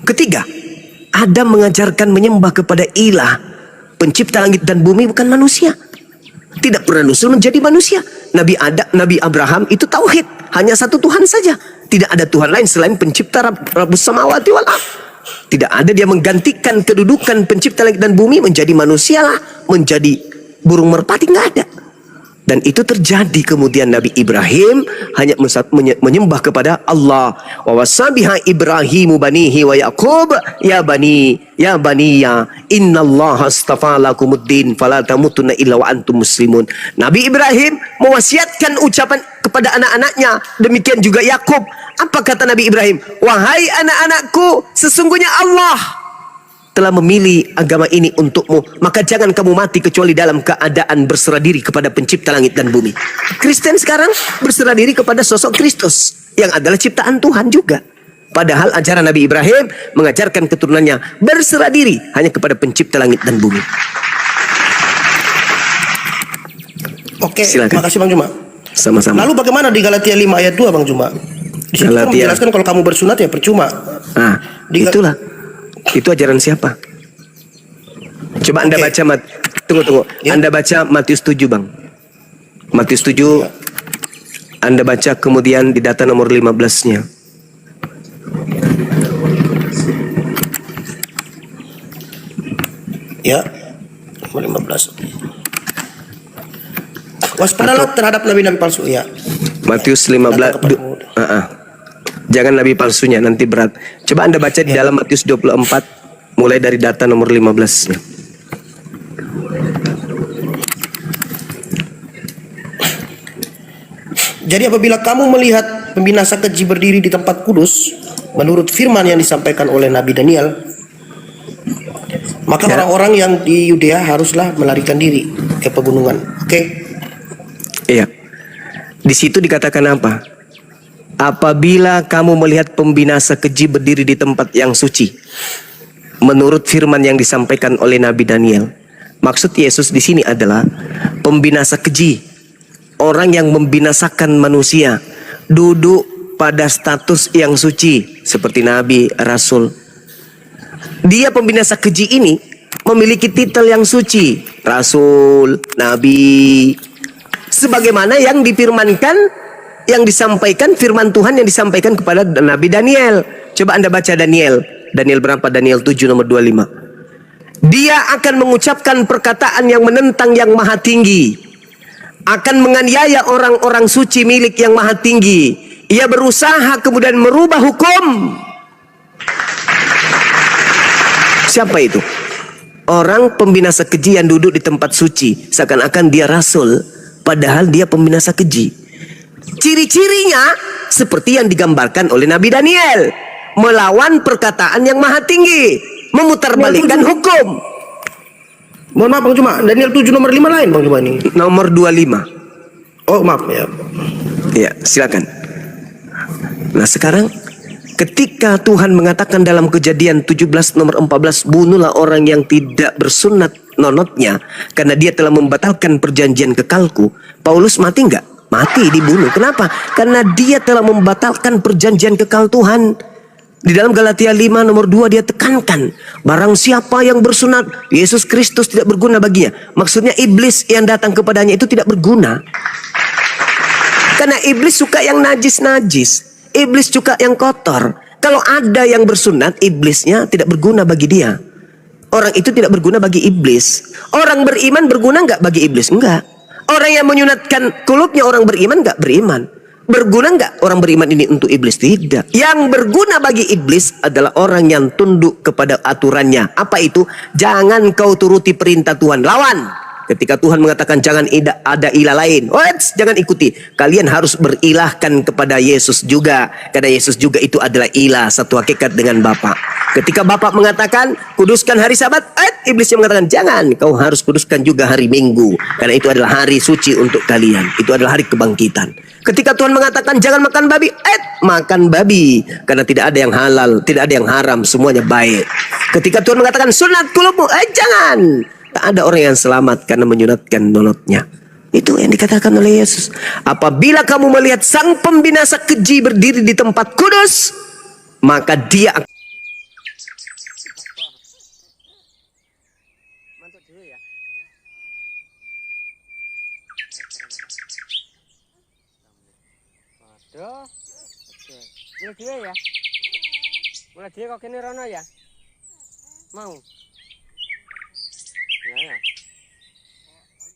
Ketiga, Adam mengajarkan menyembah kepada ilah, pencipta langit dan bumi, bukan manusia. Tidak pernah nusul menjadi manusia. Nabi Abraham itu tauhid, hanya satu Tuhan saja. Tidak ada Tuhan lain selain pencipta Rabbus samawati wal ardh. Tidak ada dia menggantikan kedudukan pencipta langit dan bumi menjadi manusia lah, menjadi burung merpati, nggak ada. Dan itu terjadi kemudian Nabi Ibrahim hanya menyembah kepada Allah. Wa wasabiha Ibrahimu banihi wa Yaqub ya baniya innallaha astafa lakumuddin fala tamutunna illa wa antum muslimun. Nabi Ibrahim mewasiatkan ucapan kepada anak-anaknya, demikian juga Yakub. Apa kata Nabi Ibrahim? Wahai anak-anakku, sesungguhnya Allah telah memilih agama ini untukmu, maka jangan kamu mati kecuali dalam keadaan berserah diri kepada pencipta langit dan bumi. Kristen sekarang berserah diri kepada sosok Kristus yang adalah ciptaan Tuhan juga. Padahal ajaran Nabi Ibrahim mengajarkan keturunannya berserah diri hanya kepada pencipta langit dan bumi. Oke, silakan. makasih Bang Juma. Sama-sama. Lalu bagaimana di Galatia 5 ayat 2 Bang Juma? Di situ menjelaskan kalau kamu bersunat ya percuma. Ah, itulah. Itu ajaran siapa? Coba Anda baca tunggu. Ya. Anda baca Matius 7, Bang. Matius 7. Anda baca kemudian di data nomor 15-nya. Ya, nomor 15. Waspadalah terhadap nabi-nabi palsu ya. Matius 15. Jangan nabi palsunya, nanti berat. Coba Anda baca di dalam Matius 24 mulai dari data nomor 15-nya. Jadi apabila kamu melihat pembinasa keji berdiri di tempat kudus, menurut firman yang disampaikan oleh Nabi Daniel, maka orang-orang yang di Yudea haruslah melarikan diri ke pegunungan. Oke? Iya. Di situ dikatakan apa? Apabila kamu melihat pembinasa keji berdiri di tempat yang suci, menurut firman yang disampaikan oleh Nabi Daniel. Maksud Yesus di sini adalah pembinasa keji. Orang yang membinasakan manusia duduk pada status yang suci seperti nabi, rasul. Dia pembinasa keji ini memiliki titel yang suci, rasul, nabi. Sebagaimana yang difirmankan, yang disampaikan firman Tuhan yang disampaikan kepada Nabi Daniel. Coba Anda baca Daniel. Daniel berapa? Daniel 7 nomor 25. Dia akan mengucapkan perkataan yang menentang yang maha tinggi. Akan menganiaya orang-orang suci milik yang maha tinggi. Ia berusaha kemudian merubah hukum. Siapa itu? Orang pembinasa keji yang duduk di tempat suci. Seakan-akan dia rasul, padahal dia pembinasa keji. Ciri-cirinya seperti yang digambarkan oleh Nabi Daniel. Melawan perkataan yang maha tinggi. Memutarbalikkan hukum. Mohon maaf Bang Juma, Daniel 7 nomor 5 lain Bang Juma ini. Nomor 25. Oh maaf ya. Ya, silakan. Nah sekarang ketika Tuhan mengatakan dalam Kejadian 17 nomor 14, bunuhlah orang yang tidak bersunat nonotnya karena dia telah membatalkan perjanjian kekalku. Paulus mati enggak? Mati, dibunuh. Kenapa? Karena dia telah membatalkan perjanjian kekal Tuhan. Di dalam Galatia 5 nomor 2 dia tekankan, barang siapa yang bersunat, Yesus Kristus tidak berguna baginya. Maksudnya iblis yang datang kepadanya itu tidak berguna. Karena iblis suka yang najis-najis. Iblis suka yang kotor. Kalau ada yang bersunat, iblisnya tidak berguna bagi dia. Orang itu tidak berguna bagi iblis. Orang beriman berguna enggak bagi iblis? Enggak. Orang yang menyunatkan kulubnya orang beriman enggak beriman. Berguna enggak orang beriman ini untuk iblis? Tidak. Yang berguna bagi iblis adalah orang yang tunduk kepada aturannya. Apa itu? Jangan kau turuti perintah Tuhan. Lawan. Ketika Tuhan mengatakan jangan ada ilah lain, jangan ikuti. Kalian harus berilahkan kepada Yesus juga. Karena Yesus juga itu adalah ilah, satu hakikat dengan Bapa. Ketika Bapa mengatakan kuduskan hari Sabat, iblis yang mengatakan jangan, kau harus kuduskan juga hari Minggu. Karena itu adalah hari suci untuk kalian. Itu adalah hari kebangkitan. Ketika Tuhan mengatakan jangan makan babi, makan babi. Karena tidak ada yang halal, tidak ada yang haram, semuanya baik. Ketika Tuhan mengatakan sunat kulubmu, jangan. Tak ada orang yang selamat karena menyunatkan nonotnya. Itu yang dikatakan oleh Yesus. Apabila kamu melihat sang pembinasa keji berdiri di tempat kudus, maka dia akan mulai dia ya. Mulai dia kok kene rono ya. Mau.